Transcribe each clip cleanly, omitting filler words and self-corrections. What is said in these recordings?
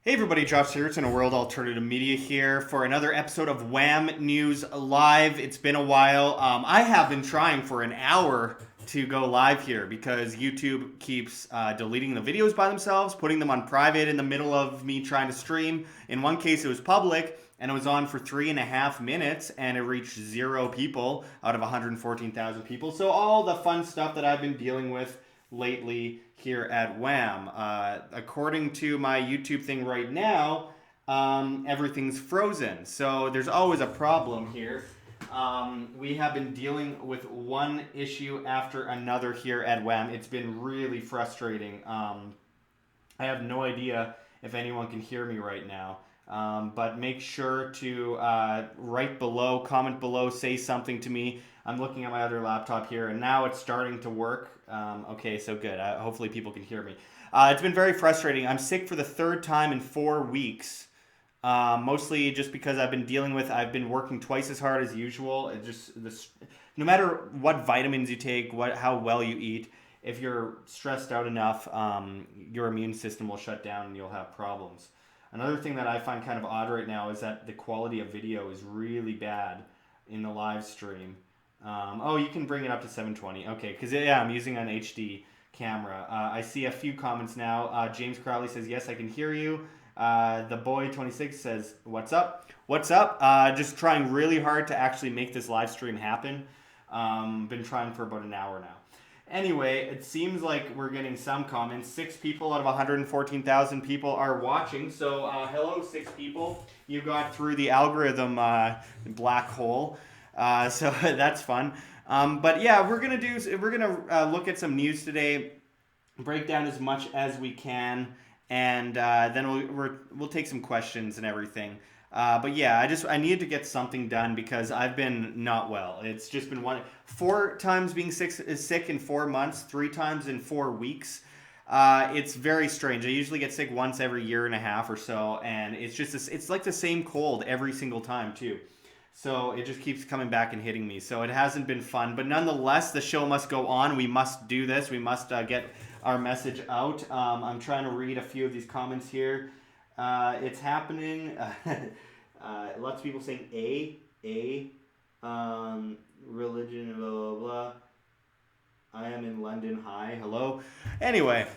Hey everybody, Josh Sigurdson of World Alternative Media here for another episode of WAM News Live. It's been a while. I have been trying for an hour to go live here because YouTube keeps deleting the videos by themselves, putting them on private in the middle of me trying to stream. In one case it was public and it was on for 3.5 minutes and it reached 0 people out of 114,000 people. So all the fun stuff that I've been dealing with lately here at WAM. According to my YouTube thing right now, everything's frozen. So there's always a problem here. We have been dealing with one issue after another here at WAM. It's been really frustrating. I have no idea if anyone can hear me right now. But make sure to write below, comment below, say something to me. I'm looking at my other laptop here, and now it's starting to work. Okay, so good. Hopefully people can hear me. It's been very frustrating. I'm sick for the third time in 4 weeks. Mostly just because I've been working twice as hard as usual. No matter what vitamins you take, how well you eat, if you're stressed out enough, your immune system will shut down and you'll have problems. Another thing that I find kind of odd right now is that the quality of video is really bad in the live stream. Oh, you can bring it up to 720. Okay, because I'm using an HD camera. I see a few comments now. James Crowley says, yes, I can hear you. The boy 26 says, what's up? What's up? Just trying really hard to actually make this live stream happen. Been trying for about an hour now. Anyway, it seems like we're getting some comments. 6 people out of 114,000 people are watching. So hello, 6 people. You got through the algorithm black hole. So that's fun. But yeah, we're gonna look at some news today, break down as much as we can, and then we'll take some questions and everything. But yeah, I needed to get something done because I've been not well. It's just been 4 times being sick in 4 months, 3 times in 4 weeks. It's very strange. I usually get sick once every year and a half or so, and it's like the same cold every single time too. So it just keeps coming back and hitting me. So it hasn't been fun, but nonetheless, the show must go on. We must do this. We must get our message out. I'm trying to read a few of these comments here. It's happening. Lots of people saying religion, blah, blah, blah. I am in London. Hi, hello. Anyway,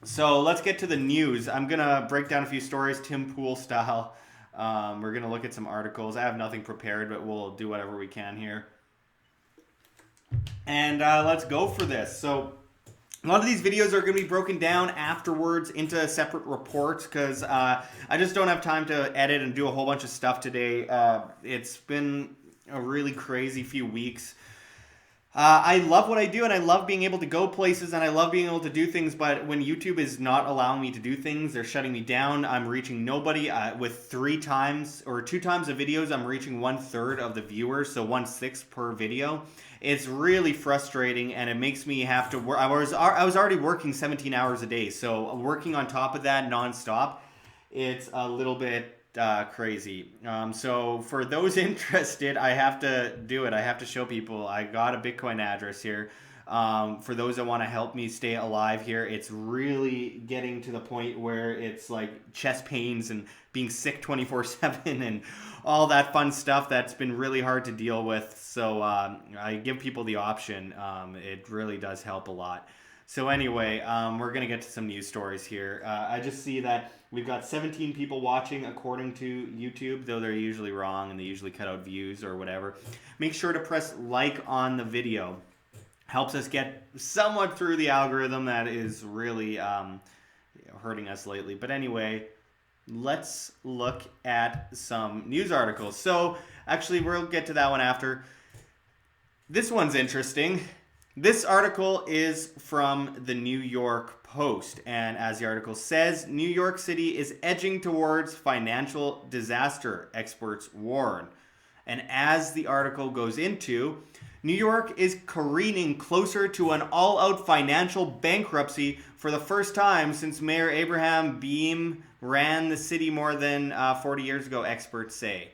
so let's get to the news. I'm going to break down a few stories, Tim Pool style. We're going to look at some articles. I have nothing prepared, but we'll do whatever we can here. And let's go for this. So a lot of these videos are going to be broken down afterwards into separate reports because I just don't have time to edit and do a whole bunch of stuff today. It's been a really crazy few weeks. I love what I do and I love being able to go places and I love being able to do things, but when YouTube is not allowing me to do things, they're shutting me down. I'm reaching nobody. With 2 times of videos, I'm reaching 1/3 of the viewers, so 1/6 per video. It's really frustrating and it makes me have to work. I was already working 17 hours a day, so working on top of that nonstop, it's a little bit crazy. So for those interested, I have to do it. I have to show people. I got a Bitcoin address here. For those that want to help me stay alive here, it's really getting to the point where it's like chest pains and being sick 24/7 and all that fun stuff that's been really hard to deal with. So I give people the option. It really does help a lot. So anyway, we're going to get to some news stories here. I just see that we've got 17 people watching according to YouTube, though they're usually wrong and they usually cut out views or whatever. Make sure to press like on the video. Helps us get somewhat through the algorithm that is really hurting us lately. But anyway, let's look at some news articles. So actually, we'll get to that one after. This one's interesting. This article is from the New York Post, and as the article says, New York City is edging towards financial disaster, experts warn. And as the article goes into, New York is careening closer to an all-out financial bankruptcy for the first time since Mayor Abraham Beame ran the city more than 40 years ago, experts say.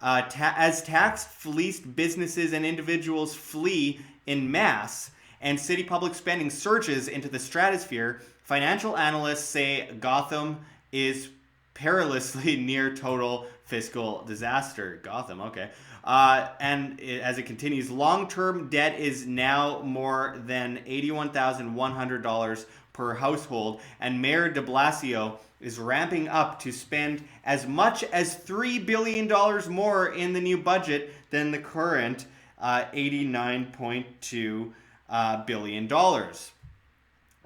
As tax-fleeced businesses and individuals flee in mass and city public spending surges into the stratosphere, financial analysts say Gotham is perilously near total fiscal disaster. Gotham, okay. As it continues, long-term debt is now more than $81,100 per household, and Mayor de Blasio is ramping up to spend as much as $3 billion more in the new budget than the current $89.2 billion.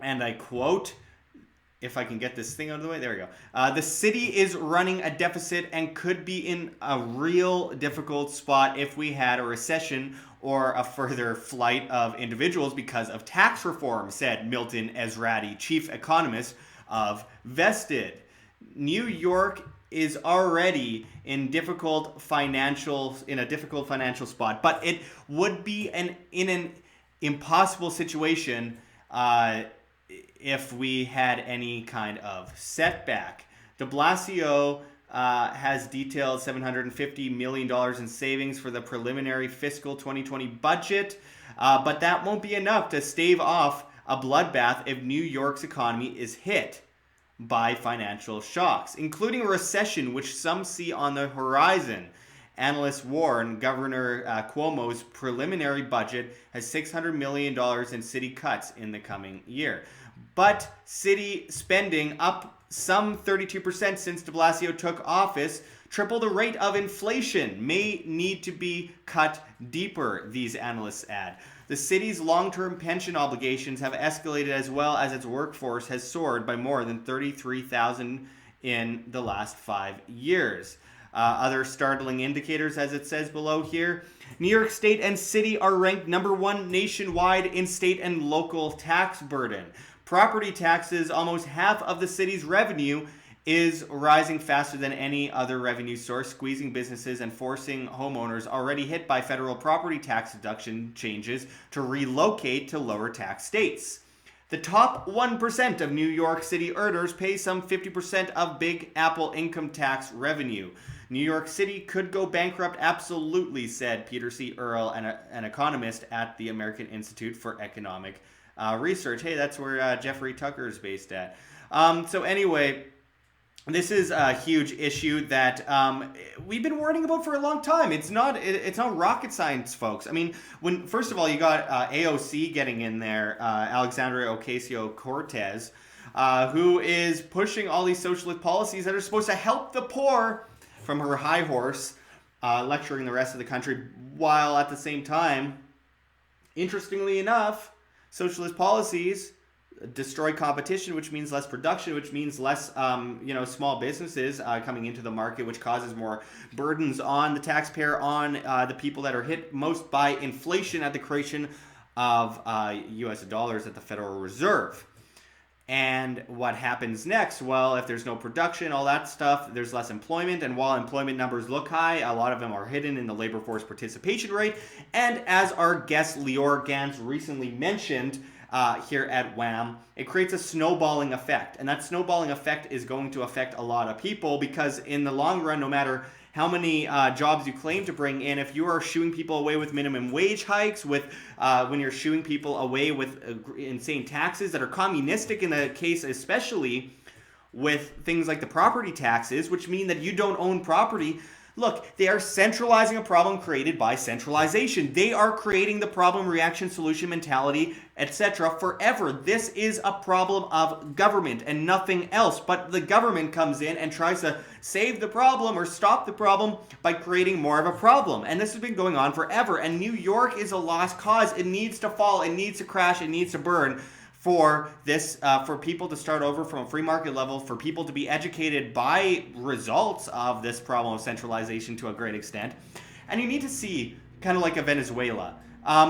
And I quote, if I can get this thing out of the way, there we go. The city is running a deficit and could be in a real difficult spot if we had a recession or a further flight of individuals because of tax reform, said Milton Ezrati, chief economist of Vested. New York is already in a difficult financial spot, but it would be in an impossible situation if we had any kind of setback. De Blasio has detailed $750 million in savings for the preliminary fiscal 2020 budget, but that won't be enough to stave off a bloodbath if New York's economy is hit by financial shocks, including a recession, which some see on the horizon. Analysts warn Governor Cuomo's preliminary budget has $600 million in city cuts in the coming year. But city spending up some 32% since de Blasio took office, triple the rate of inflation, may need to be cut deeper, these analysts add. The city's long-term pension obligations have escalated as well as its workforce has soared by more than 33,000 in the last 5 years. Other startling indicators, as it says below here, New York State and City are ranked number 1 nationwide in state and local tax burden. Property taxes, almost half of the city's revenue, is rising faster than any other revenue source, squeezing businesses and forcing homeowners already hit by federal property tax deduction changes to relocate to lower tax states. The top 1% of New York City earners pay some 50% of Big Apple income tax revenue. New York City could go bankrupt, absolutely, said Peter C. Earle, an economist at the American Institute for Economic Research. Hey, that's where Jeffrey Tucker is based at. So anyway, this is a huge issue that we've been warning about for a long time. It's not rocket science, folks. I mean, when first of all you got AOC getting in there, Alexandria Ocasio-Cortez, who is pushing all these socialist policies that are supposed to help the poor from her high horse, lecturing the rest of the country, while at the same time, interestingly enough, socialist policies destroy competition, which means less production, which means less, small businesses coming into the market, which causes more burdens on the taxpayer, on the people that are hit most by inflation at the creation of U.S. dollars at the Federal Reserve. And what happens next? Well, if there's no production, all that stuff, there's less employment. And while employment numbers look high, a lot of them are hidden in the labor force participation rate. And as our guest Lior Gans recently mentioned here at WAM, it creates a snowballing effect. And that snowballing effect is going to affect a lot of people because in the long run, no matter how many jobs you claim to bring in, if you are shooing people away with minimum wage hikes, with when you're shooing people away with insane taxes that are communistic in the case, especially with things like the property taxes, which mean that you don't own property. Look, they are centralizing a problem created by centralization. They are creating the problem, reaction, solution mentality, etc. forever. This is a problem of government and nothing else. But the government comes in and tries to save the problem or stop the problem by creating more of a problem. And this has been going on forever. And New York is a lost cause. It needs to fall. It needs to crash. It needs to burn for this, for people to start over from a free market level, for people to be educated by results of this problem of centralization to a great extent. And you need to see, kind of like a Venezuela.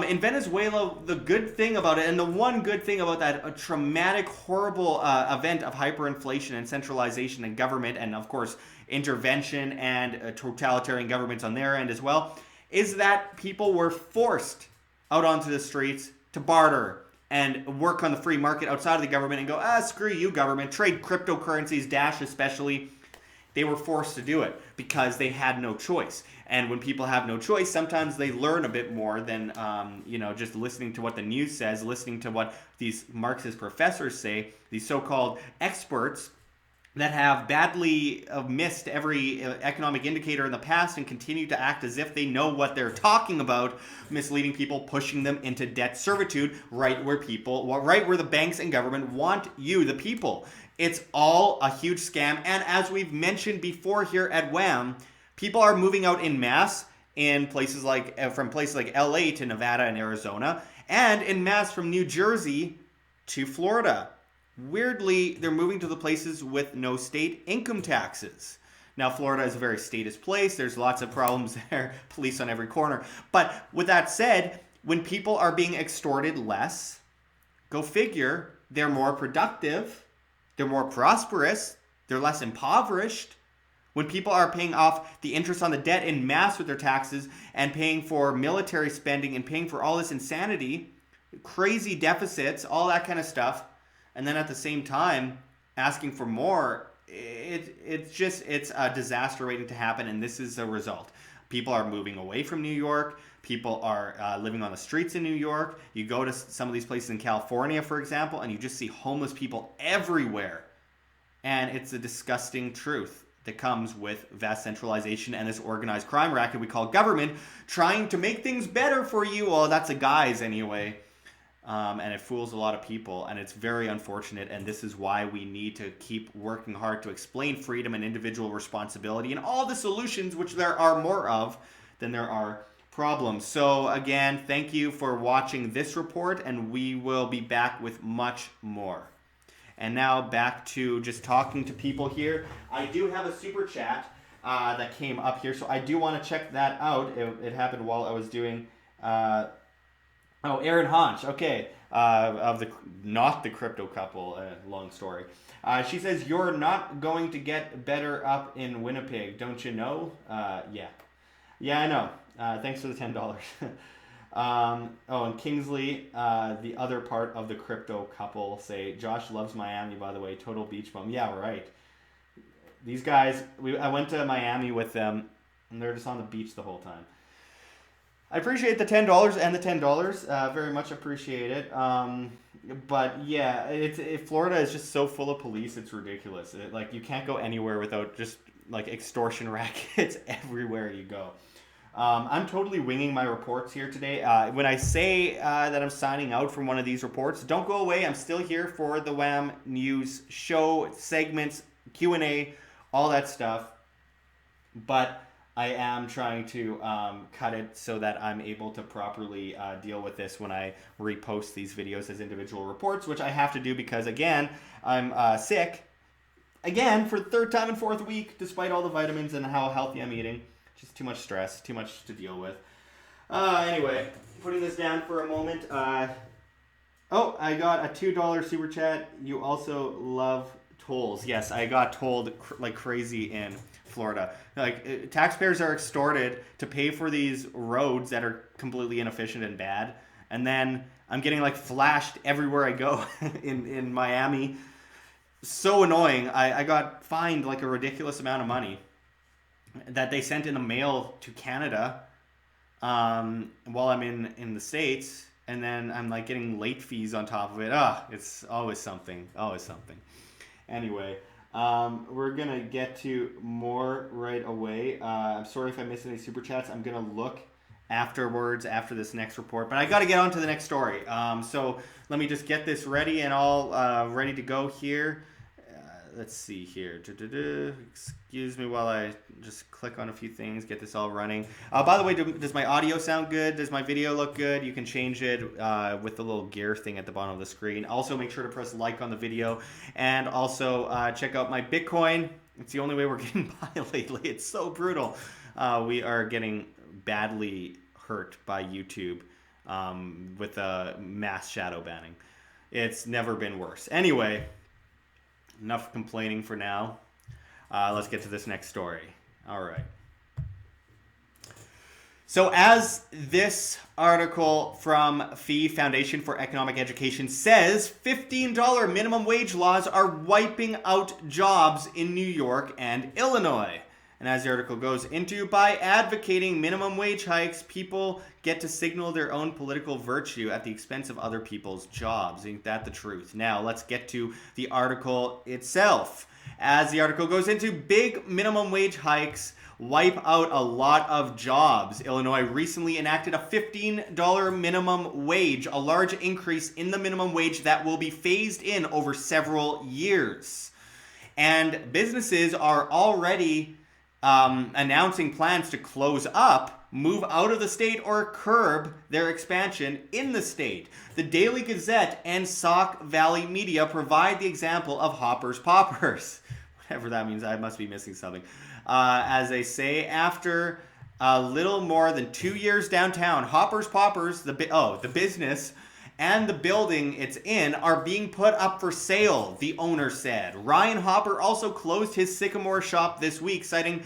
In Venezuela, the good thing about it, and the one good thing about that a traumatic, horrible event of hyperinflation and centralization and government, and of course intervention and totalitarian governments on their end as well, is that people were forced out onto the streets to barter and work on the free market outside of the government and go, screw you, government, trade cryptocurrencies, Dash especially. They were forced to do it because they had no choice. And when people have no choice, sometimes they learn a bit more than, just listening to what the news says, listening to what these Marxist professors say, these so-called experts that have badly missed every economic indicator in the past and continue to act as if they know what they're talking about, misleading people, pushing them into debt servitude right where the banks and government want you, the people. It's all a huge scam. And as we've mentioned before here at WAM, people are moving out in mass in places like from places like LA to Nevada and Arizona, and in mass from New Jersey to Florida. Weirdly, they're moving to the places with no state income taxes. Now, Florida is a very statist place. There's lots of problems there, police on every corner. But with that said, when people are being extorted less, go figure, they're more productive, they're more prosperous, they're less impoverished. When people are paying off the interest on the debt in mass with their taxes and paying for military spending and paying for all this insanity, crazy deficits, all that kind of stuff, and then at the same time asking for more, it's a disaster waiting to happen, and this is the result. People are moving away from New York. People are living on the streets in New York. You go to some of these places in California, for example, and you just see homeless people everywhere. And it's a disgusting truth that comes with vast centralization and this organized crime racket we call government trying to make things better for you. Well, that's a guise anyway. And it fools a lot of people, and it's very unfortunate, and this is why we need to keep working hard to explain freedom and individual responsibility and all the solutions, which there are more of than there are problems. So again, thank you for watching this report, and we will be back with much more. And now back to just talking to people here. I do have a super chat that came up here, so I do want to check that out. It happened while I was doing... Aaron Honch, okay, not the crypto couple, long story. She says, you're not going to get better up in Winnipeg, don't you know? Yeah, I know. Thanks for the $10. And Kingsley, the other part of the crypto couple, say, Josh loves Miami, by the way, total beach bum. Yeah, right. These guys, I went to Miami with them, and they're just on the beach the whole time. I appreciate the $10 and the $10. Very much appreciate it. But yeah, Florida is just so full of police. It's ridiculous. You can't go anywhere without just extortion rackets everywhere you go. I'm totally winging my reports here today. When I say that I'm signing out from one of these reports, don't go away. I'm still here for the WAM News show, segments, Q&A, all that stuff. But I am trying to cut it so that I'm able to properly deal with this when I repost these videos as individual reports, which I have to do because, again, I'm sick. Again, for the third time and fourth week, despite all the vitamins and how healthy I'm eating. Just too much stress, too much to deal with. Anyway, putting this down for a moment. I got a $2 super chat. You also love tolls. Yes, I got tolled like crazy in Florida. Taxpayers are extorted to pay for these roads that are completely inefficient and bad, and then I'm getting flashed everywhere I go in Miami. So annoying. I got fined a ridiculous amount of money that they sent in the mail to Canada while I'm in the States, and then I'm like getting late fees on top of it. It's always something. Anyway, we're gonna get to more right away. I'm sorry if I missed any super chats. I'm gonna look afterwards after this next report, but I got to get on to the next story. So let me just get this ready and all ready to go here. Let's see here. Excuse me while I just click on a few things, get this all running. By the way, does my audio sound good? Does my video look good? You can change it with the little gear thing at the bottom of the screen. Also, make sure to press like on the video. And also, check out my Bitcoin. It's the only way we're getting by lately. It's so brutal. We are getting badly hurt by YouTube with mass shadow banning. It's never been worse. Anyway, enough complaining for now. Let's get to this next story. All right. So as this article from FEE, Foundation for Economic Education, says, $15 minimum wage laws are wiping out jobs in New York and Illinois. And as the article goes into, by advocating minimum wage hikes, people get to signal their own political virtue at the expense of other people's jobs. Ain't that the truth? Now, let's get to the article itself. As the article goes into, big minimum wage hikes wipe out a lot of jobs. Illinois recently enacted a $15 minimum wage, a large increase in the minimum wage that will be phased in over several years. And businesses are already announcing plans to close up, move out of the state, or curb their expansion in the state. The Daily Gazette and Sauk Valley Media provide the example of Hoppers Poppers. Whatever that means, I must be missing something. As they say, after a little more than 2 years downtown, Hoppers Poppers, the business, and the building it's in are being put up for sale, the owner said. Ryan Hopper also closed his Sycamore shop this week, citing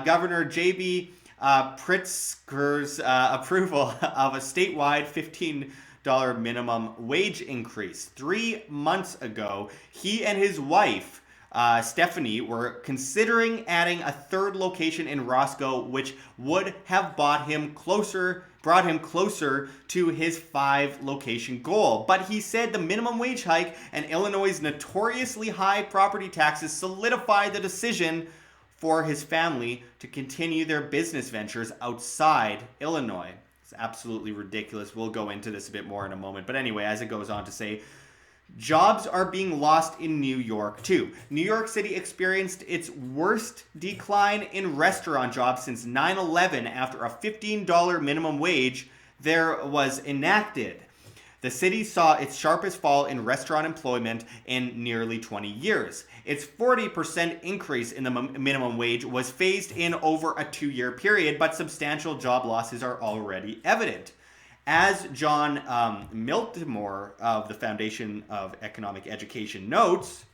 Governor J.B. Pritzker's approval of a statewide $15 minimum wage increase. 3 months ago, he and his wife, Stephanie, were considering adding a third location in Roscoe, which would have brought him closer to his 5-location goal. But he said the minimum wage hike and Illinois' notoriously high property taxes solidified the decision for his family to continue their business ventures outside Illinois. It's absolutely ridiculous. We'll go into this a bit more in a moment. But anyway, as it goes on to say, jobs are being lost in New York, too. New York City experienced its worst decline in restaurant jobs since 9/11 after a $15 minimum wage there was enacted. The city saw its sharpest fall in restaurant employment in nearly 20 years. Its 40% increase in the minimum wage was phased in over a 2-year period, but substantial job losses are already evident. As John Miltimore of the Foundation of Economic Education notes,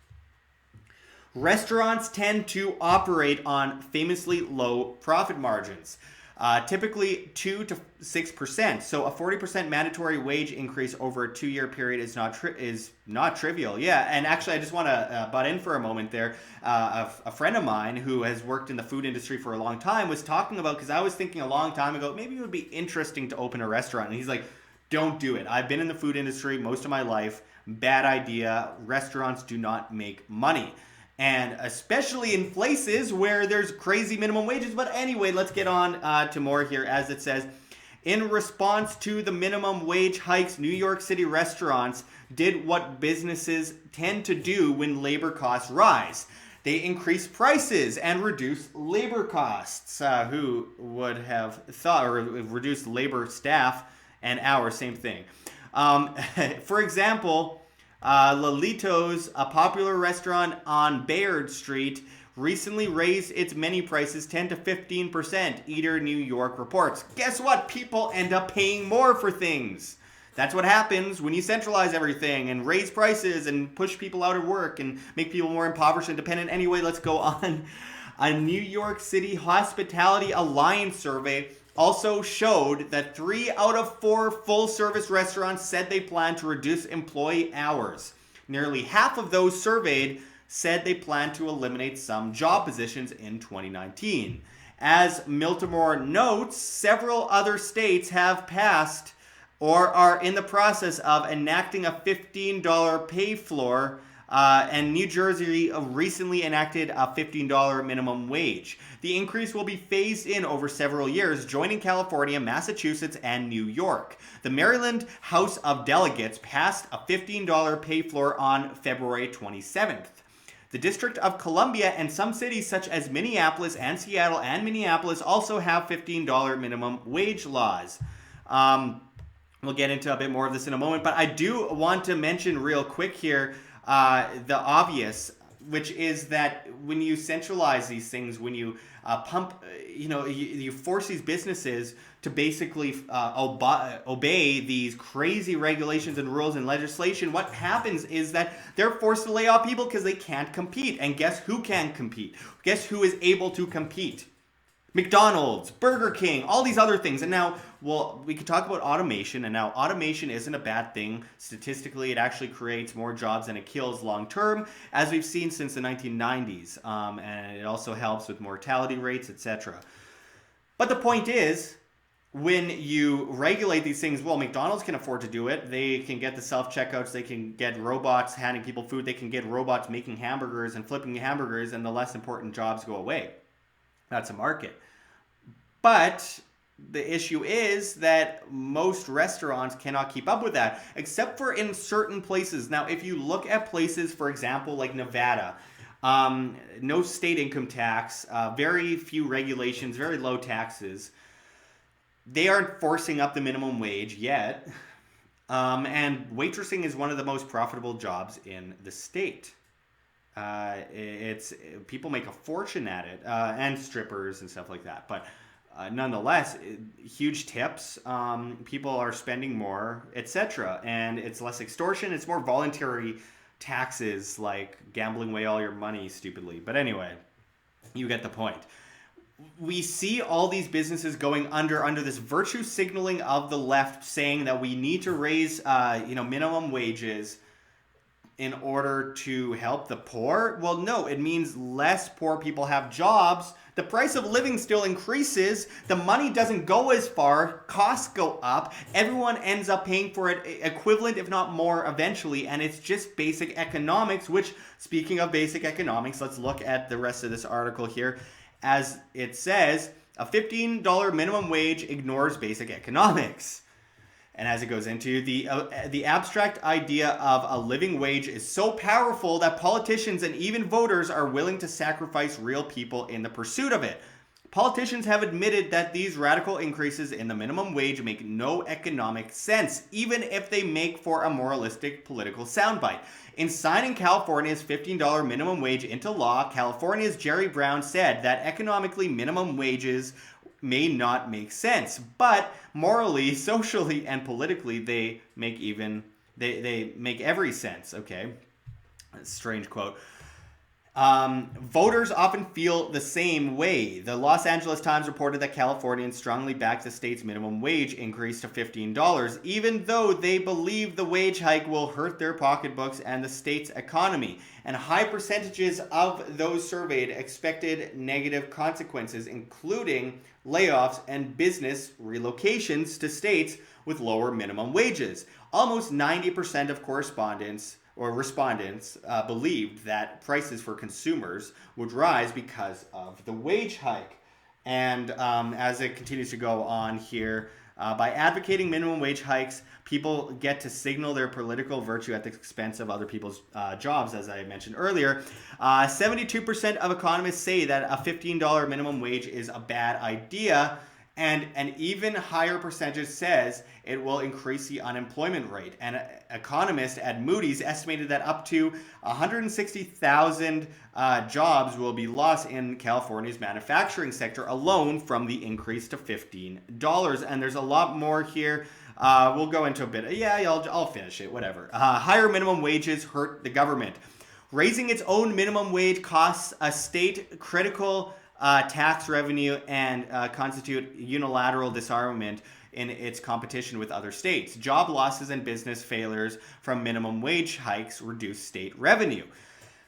restaurants tend to operate on famously low profit margins, typically 2 to 6%. So a 40% mandatory wage increase over a 2-year period is not trivial. Yeah, and actually, I just want to butt in for a moment there. A friend of mine who has worked in the food industry for a long time was talking about, because I was thinking a long time ago, maybe it would be interesting to open a restaurant. And he's like, don't do it. I've been in the food industry most of my life. Bad idea. Restaurants do not make money. And especially in places where there's crazy minimum wages. But anyway, let's get on to more here. As it says, in response to the minimum wage hikes, New York City restaurants did what businesses tend to do when labor costs rise. They increase prices and reduce labor costs. Who would have thought, or reduce labor staff and hours, same thing. For example, Lolito's, a popular restaurant on Bayard Street, recently raised its menu prices 10 to 15%, Eater New York reports. Guess what? People end up paying more for things. That's what happens when you centralize everything and raise prices and push people out of work and make people more impoverished and dependent. Anyway, let's go on. A New York City Hospitality Alliance survey also showed that 3 out of 4 full-service restaurants said they plan to reduce employee hours. Nearly half of those surveyed said they plan to eliminate some job positions in 2019. As Miltimore notes, several other states have passed or are in the process of enacting a $15 pay floor, and New Jersey recently enacted a $15 minimum wage. The increase will be phased in over several years, joining California, Massachusetts, and New York. The Maryland House of Delegates passed a $15 pay floor on February 27th. The District of Columbia and some cities such as Minneapolis and Seattle and Minneapolis also have $15 minimum wage laws. We'll get into a bit more of this in a moment, but I do want to mention real quick here the obvious, which is that when you centralize these things, when you you force these businesses to basically obey these crazy regulations and rules and legislation, what happens is that they're forced to lay off people because they can't compete. And guess who can compete? Guess who is able to compete? McDonald's, Burger King, all these other things. And now, well, we could talk about automation, and now automation isn't a bad thing. Statistically, it actually creates more jobs than it kills long term, as we've seen since the 1990s. And it also helps with mortality rates, etc. But the point is, when you regulate these things, well, McDonald's can afford to do it. They can get the self-checkouts. They can get robots handing people food. They can get robots making hamburgers and flipping hamburgers, and the less important jobs go away. That's a market. But the issue is that most restaurants cannot keep up with that, except for in certain places. Now, if you look at places, for example, like Nevada, no state income tax, very few regulations, very low taxes. They aren't forcing up the minimum wage yet. And waitressing is one of the most profitable jobs in the state. It's people make a fortune at it, and strippers and stuff like that. But nonetheless, huge tips. People are spending more, etc. And it's less extortion. It's more voluntary taxes, like gambling away all your money stupidly. But anyway, you get the point. We see all these businesses going under this virtue signaling of the left, saying that we need to raise, minimum wages in order to help the poor. Well, no, it means less poor people have jobs. The price of living still increases. The money doesn't go as far. Costs go up. Everyone ends up paying for it equivalent, if not more, eventually. And it's just basic economics, which, speaking of basic economics, let's look at the rest of this article here. As it says, a $15 minimum wage ignores basic economics. And as it goes into, the abstract idea of a living wage is so powerful that politicians and even voters are willing to sacrifice real people in the pursuit of it. Politicians have admitted that these radical increases in the minimum wage make no economic sense, even if they make for a moralistic political soundbite. In signing California's $15 minimum wage into law, California's Jerry Brown said that economically minimum wages may not make sense, but morally, socially, and politically, they make every sense. Okay, that's a strange quote. Voters often feel the same way. The Los Angeles Times reported that Californians strongly backed the state's minimum wage increase to $15, even though they believe the wage hike will hurt their pocketbooks and the state's economy. And high percentages of those surveyed expected negative consequences, including layoffs and business relocations to states with lower minimum wages. Almost 90% of respondents believed that prices for consumers would rise because of the wage hike. And as it continues to go on here, by advocating minimum wage hikes, people get to signal their political virtue at the expense of other people's jobs, as I mentioned earlier. 72% of economists say that a $15 minimum wage is a bad idea. And an even higher percentage says it will increase the unemployment rate. An economist at Moody's estimated that up to 160,000 jobs will be lost in California's manufacturing sector alone from the increase to $15. And there's a lot more here. We'll go into a bit. Yeah, I'll finish it, whatever. Higher minimum wages hurt the government. Raising its own minimum wage costs a state critical tax revenue and constitute unilateral disarmament in its competition with other states. Job losses and business failures from minimum wage hikes reduce state revenue.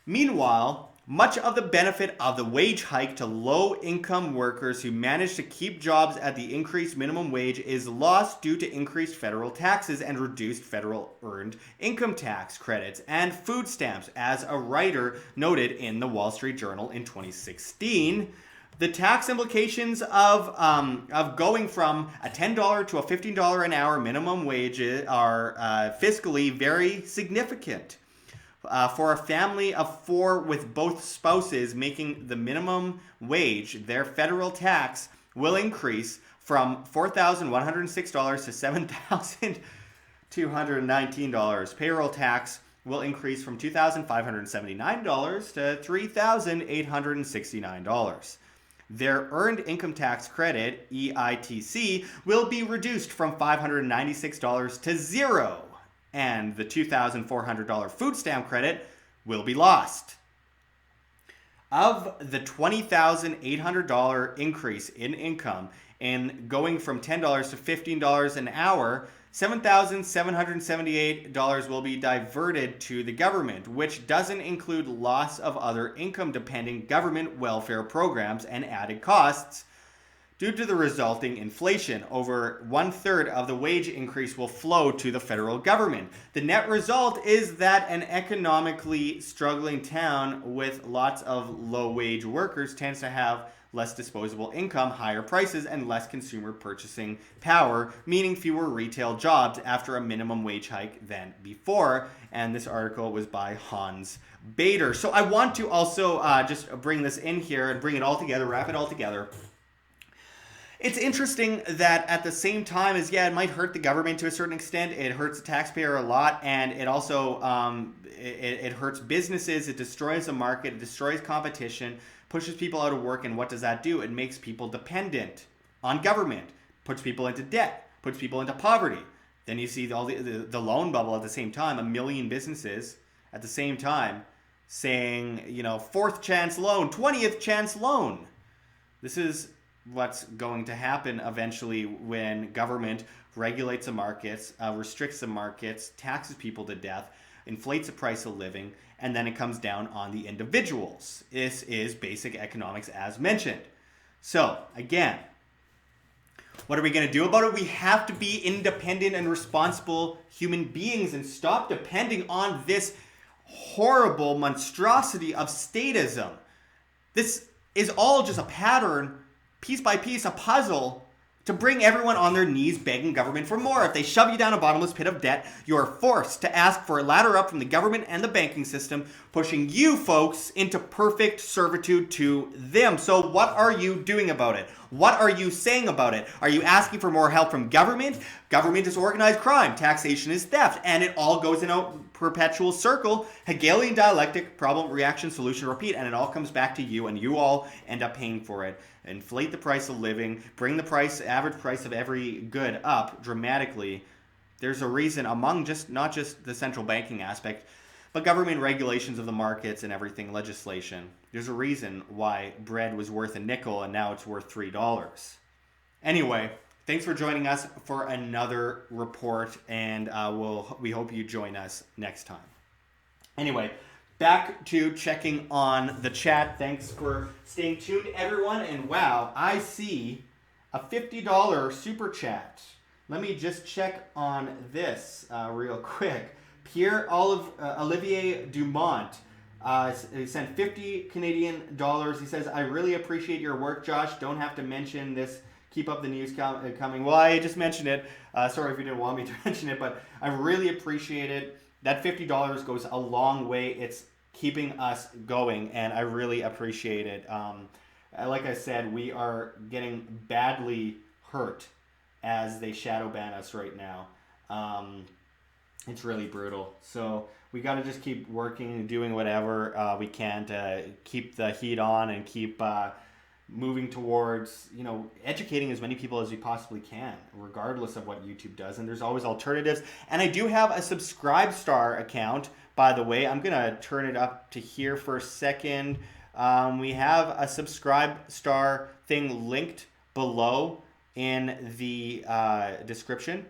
Meanwhile, much of the benefit of the wage hike to low-income workers who manage to keep jobs at the increased minimum wage is lost due to increased federal taxes and reduced federal earned income tax credits and food stamps, as a writer noted in the Wall Street Journal in 2016. The tax implications of going from a $10 to a $15 an hour minimum wage are fiscally very significant. For a family of four with both spouses making the minimum wage, their federal tax will increase from $4,106 to $7,219. Payroll tax will increase from $2,579 to $3,869. Their earned income tax credit, EITC, will be reduced from $596 to $0. And the $2,400 food stamp credit will be lost. Of the $20,800 increase in income and going from $10 to $15 an hour, $7,778 will be diverted to the government, which doesn't include loss of other income-dependent government welfare programs and added costs Due to the resulting inflation, over 1/3 of the wage increase will flow to the federal government. The net result is that an economically struggling town with lots of low-wage workers tends to have less disposable income, higher prices, and less consumer purchasing power, meaning fewer retail jobs after a minimum wage hike than before. And this article was by Hans Bader. So I want to also just bring this in here and bring it all together, wrap it all together. It's interesting that at the same time as, yeah, it might hurt the government to a certain extent, it hurts the taxpayer a lot, and it also it hurts businesses, it destroys the market, it destroys competition, pushes people out of work, and what does that do? It makes people dependent on government, puts people into debt, puts people into poverty. Then you see all the loan bubble at the same time, 1 million businesses at the same time saying, you know, 4th chance loan, 20th chance loan. This is what's going to happen eventually when government regulates the markets, restricts the markets, taxes people to death, inflates the price of living, and then it comes down on the individuals. This is basic economics as mentioned. So, again, what are we going to do about it? We have to be independent and responsible human beings and stop depending on this horrible monstrosity of statism. This is all just a pattern, piece by piece, a puzzle to bring everyone on their knees begging government for more. If they shove you down a bottomless pit of debt, you are forced to ask for a ladder up from the government and the banking system, pushing you folks into perfect servitude to them. So what are you doing about it? What are you saying about it? Are you asking for more help from government? Government is organized crime. Taxation is theft. And it all goes in a perpetual circle. Hegelian dialectic, problem, reaction, solution, repeat. And it all comes back to you, and you all end up paying for it. Inflate the price of living, bring the average price of every good up dramatically. There's a reason among not just the central banking aspect, but government regulations of the markets and everything, legislation. There's a reason why bread was worth a nickel and now it's worth $3. Anyway, thanks for joining us for another report, and we hope you join us next time. Anyway, back to checking on the chat. Thanks for staying tuned, everyone. And wow, I see a $50 super chat. Let me just check on this real quick. Olivier Dumont he sent 50 Canadian dollars. He says, I really appreciate your work, Josh. Don't have to mention this. Keep up the news coming. Well, I just mentioned it. Sorry if you didn't want me to mention it, but I really appreciate it. That $50 goes a long way. It's keeping us going, and I really appreciate it. Like I said, we are getting badly hurt as they shadow ban us right now. It's really brutal. So we got to just keep working and doing whatever we can to keep the heat on and keep moving towards, educating as many people as we possibly can, regardless of what YouTube does. And there's always alternatives. And I do have a Subscribe Star account, by the way. I'm going to turn it up to here for a second. We have a Subscribe Star thing linked below in the description.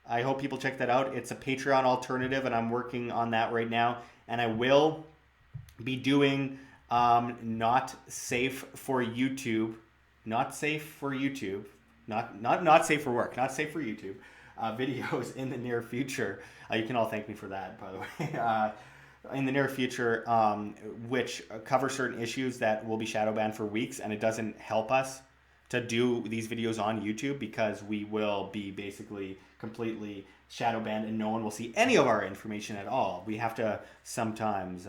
I hope people check that out. It's a Patreon alternative, and I'm working on that right now. And I will be doing not safe for YouTube, not safe for YouTube, not safe for work, not safe for YouTube videos in the near future. You can all thank me for that, by the way. In the near future, which cover certain issues that will be shadow banned for weeks, and it doesn't help us to do these videos on YouTube because we will be basically completely shadow banned and no one will see any of our information at all. We have to sometimes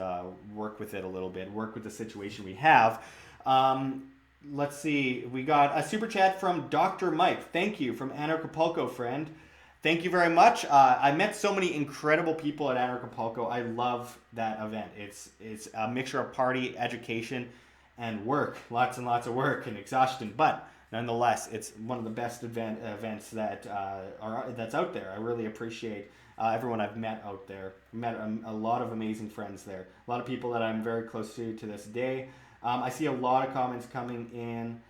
work with it a little bit, work with the situation we have. Let's see, we got a super chat from Dr. Mike. Thank you, from Anarchapulco, friend. Thank you very much. I met so many incredible people at Anarchapulco. I love that event. It's a mixture of party, education, and work. Lots and lots of work and exhaustion, but nonetheless, it's one of the best events that's out there. I really appreciate everyone I've met out there. Met a lot of amazing friends there. A lot of people that I'm very close to this day. I see a lot of comments coming in.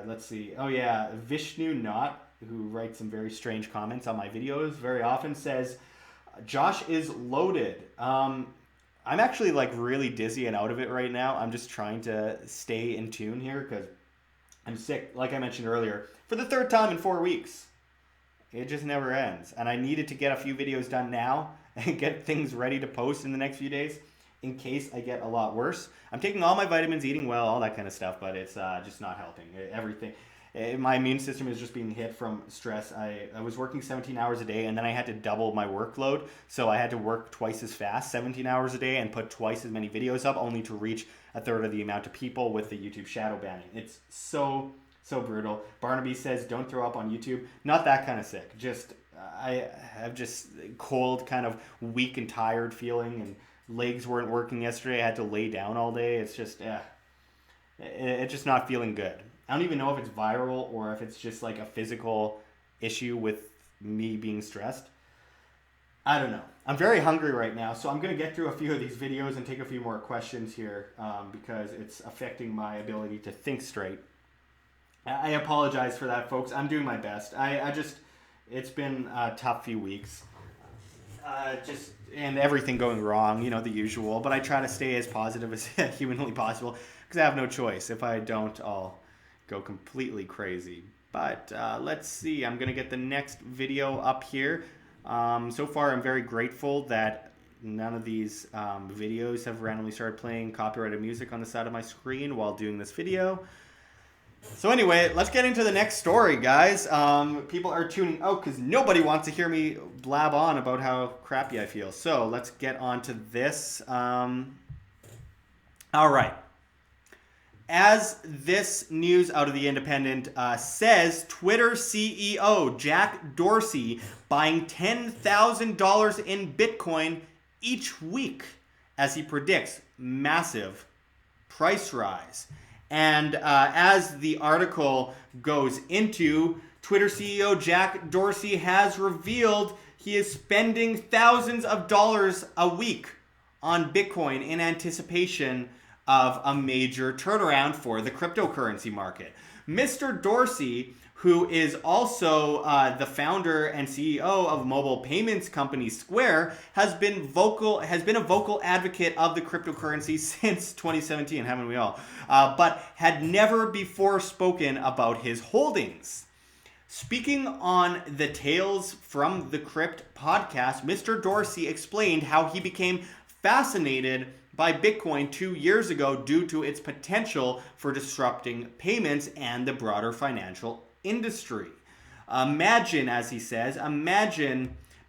Let's see. Oh yeah, Vishnu Knott, who writes some very strange comments on my videos very often, says, Josh is loaded. I'm actually like really dizzy and out of it right now. I'm just trying to stay in tune here because I'm sick, like I mentioned earlier, for the third time in 4 weeks. It just never ends. And I needed to get a few videos done now and get things ready to post in the next few days in case I get a lot worse. I'm taking all my vitamins, eating well, all that kind of stuff, but it's just not helping. Everything. My immune system is just being hit from stress. I was working 17 hours a day, and then I had to double my workload. So I had to work twice as fast, 17 hours a day, and put twice as many videos up, only to reach a third of the amount of people with the YouTube shadow banning. It's so brutal. Barnaby says, don't throw up on YouTube. Not that kind of sick. Just, I have just cold, kind of weak and tired feeling, and legs weren't working yesterday. I had to lay down all day. It's just, it's just not feeling good. I don't even know if it's viral or if it's just like a physical issue with me being stressed. I don't know. I'm very hungry right now, so I'm going to get through a few of these videos and take a few more questions here because it's affecting my ability to think straight. I apologize for that, folks. I'm doing my best. It's been a tough few weeks. And everything going wrong, you know, the usual. But I try to stay as positive as humanly possible because I have no choice. If I don't, I'll go completely crazy. But let's see. I'm going to get the next video up here. So far, I'm very grateful that none of these videos have randomly started playing copyrighted music on the side of my screen while doing this video. So anyway, let's get into the next story, guys. People are tuning out because nobody wants to hear me blab on about how crappy I feel. So let's get on to this. All right. As this news out of The Independent says, Twitter CEO Jack Dorsey buying $10,000 in Bitcoin each week as he predicts massive price rise. And as the article goes into, Twitter CEO Jack Dorsey has revealed he is spending thousands of dollars a week on Bitcoin in anticipation of a major turnaround for the cryptocurrency market. Mr. Dorsey, who is also the founder and CEO of mobile payments company Square, has been a vocal advocate of the cryptocurrency since 2017, haven't we all? But had never before spoken about his holdings. Speaking on the Tales from the Crypt podcast, Mr. Dorsey explained how he became fascinated by Bitcoin 2 years ago due to its potential for disrupting payments and the broader financial industry. Imagine, as he says,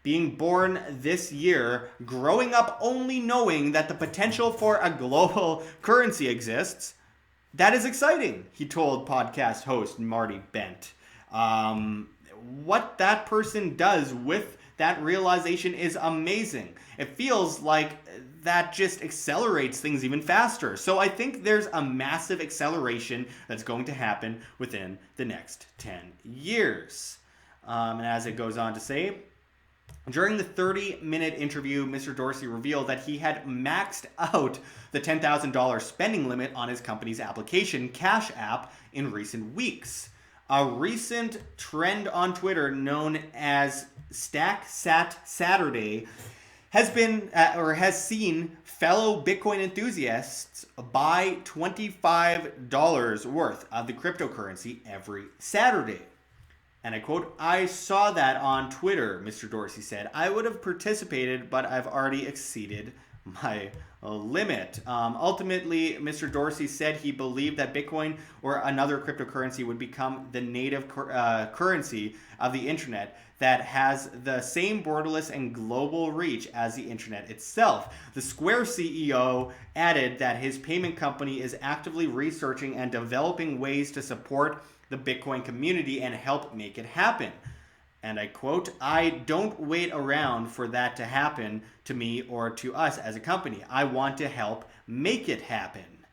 being born this year, growing up only knowing that the potential for a global currency exists. That is exciting, he told podcast host Marty Bent. What that person does with that realization is amazing. It feels like that just accelerates things even faster. So I think there's a massive acceleration that's going to happen within the next 10 years. And as it goes on to say, during the 30-minute interview, Mr. Dorsey revealed that he had maxed out the $10,000 spending limit on his company's application, Cash App, in recent weeks. A recent trend on Twitter known as StackSat Saturday has seen fellow Bitcoin enthusiasts buy $25 worth of the cryptocurrency every Saturday. And I quote, "I saw that on Twitter," Mr. Dorsey said. "I would have participated, but I've already exceeded my limit." Ultimately, Mr. Dorsey said he believed that Bitcoin or another cryptocurrency would become the native currency of the internet that has the same borderless and global reach as the internet itself. The Square CEO added that his payment company is actively researching and developing ways to support the Bitcoin community and help make it happen. And I quote, "I don't wait around for that to happen to me or to us as a company. I want to help make it happen."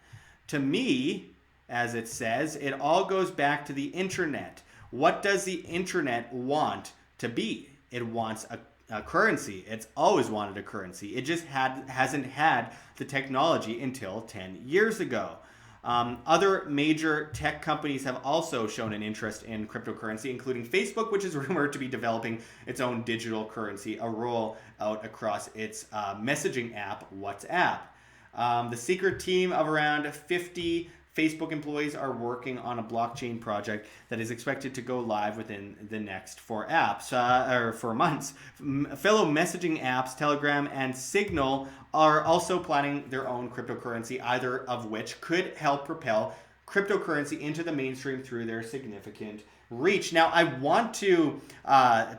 To me, as it says, it all goes back to the internet. What does the internet want to be? It wants a currency. It's always wanted a currency. It just hasn't had the technology until 10 years ago. Other major tech companies have also shown an interest in cryptocurrency, including Facebook, which is rumored to be developing its own digital currency, a rollout across its messaging app, WhatsApp. The secret team of around 50 Facebook employees are working on a blockchain project that is expected to go live within the next 4 months. Fellow messaging apps, Telegram and Signal, are also planning their own cryptocurrency, either of which could help propel cryptocurrency into the mainstream through their significant reach. Now, I want to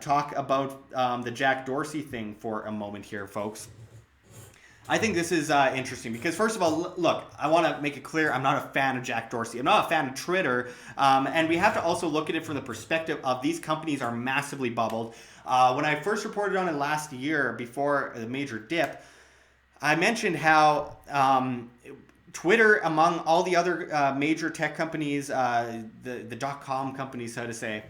talk about the Jack Dorsey thing for a moment here, folks. I think this is interesting because, first of all, look, I want to make it clear I'm not a fan of Jack Dorsey. I'm not a fan of Twitter. And we have to also look at it from the perspective of these companies are massively bubbled. When I first reported on it last year before the major dip, I mentioned how Twitter, among all the other major tech companies, the .com companies, so to say,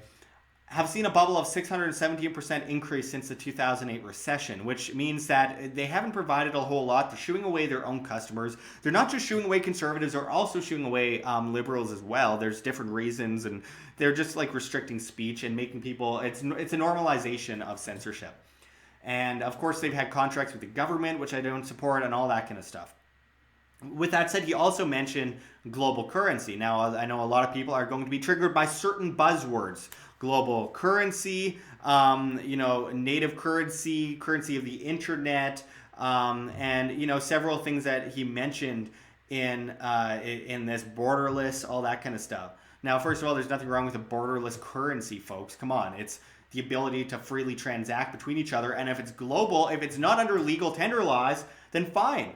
have seen a bubble of 617% increase since the 2008 recession, which means that they haven't provided a whole lot. They're shooing away their own customers. They're not just shooing away conservatives, they're also shooing away liberals as well. There's different reasons, and they're just like restricting speech and making people, it's a normalization of censorship. And of course, they've had contracts with the government, which I don't support, and all that kind of stuff. With that said, he also mentioned global currency. Now, I know a lot of people are going to be triggered by certain buzzwords. Global currency, native currency, currency of the internet, and several things that he mentioned in this borderless, all that kind of stuff. Now, first of all, there's nothing wrong with a borderless currency, folks. Come on, it's the ability to freely transact between each other, and if it's global, if it's not under legal tender laws, then fine.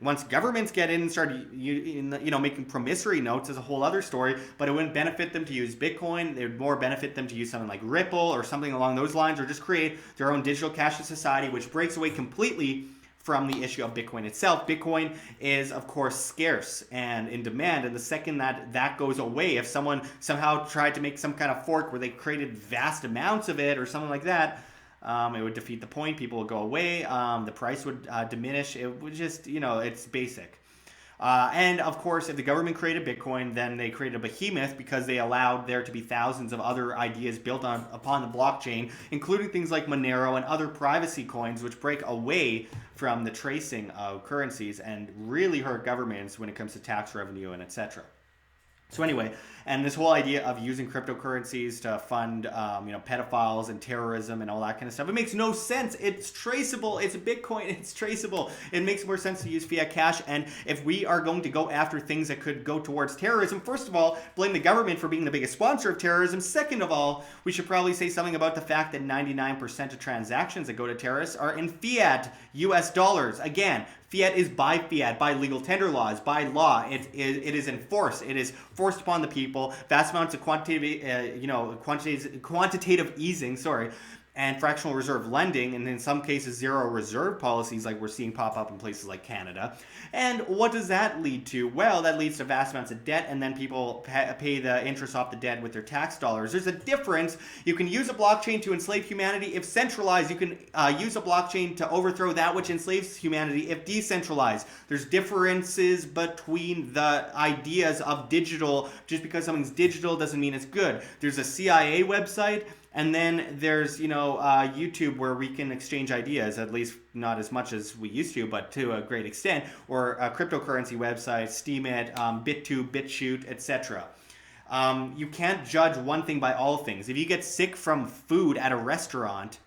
Once governments get in and start making promissory notes is a whole other story, but it wouldn't benefit them to use Bitcoin. It would more benefit them to use something like Ripple or something along those lines, or just create their own digital cashless society, which breaks away completely from the issue of Bitcoin itself. Bitcoin is, of course, scarce and in demand, and the second that goes away, if someone somehow tried to make some kind of fork where they created vast amounts of it or something like that, it would defeat the point. People would go away. The price would diminish. It would just, it's basic. And of course, if the government created Bitcoin, then they created a behemoth because they allowed there to be thousands of other ideas built upon the blockchain, including things like Monero and other privacy coins, which break away from the tracing of currencies and really hurt governments when it comes to tax revenue and etc. So anyway, and this whole idea of using cryptocurrencies to fund, pedophiles and terrorism and all that kind of stuff, it makes no sense. It's traceable. It's Bitcoin. It's traceable. It makes more sense to use fiat cash. And if we are going to go after things that could go towards terrorism, first of all, blame the government for being the biggest sponsor of terrorism. Second of all, we should probably say something about the fact that 99% of transactions that go to terrorists are in fiat US dollars. Again, fiat is by fiat, by legal tender laws, by law. It is enforced. It is forced upon the people. Vast amounts of quantitative easing, and fractional reserve lending, and in some cases zero reserve policies like we're seeing pop up in places like Canada. And what does that lead to? Well, that leads to vast amounts of debt, and then people pay the interest off the debt with their tax dollars. There's a difference. You can use a blockchain to enslave humanity if centralized. You can use a blockchain to overthrow that which enslaves humanity if decentralized. There's differences between the ideas of digital. Just because something's digital doesn't mean it's good. There's a CIA website, and then there's, YouTube, where we can exchange ideas, at least not as much as we used to, but to a great extent, or a cryptocurrency website, STEEMIT, Bit2, BitChute, etc. You can't judge one thing by all things. If you get sick from food at a restaurant,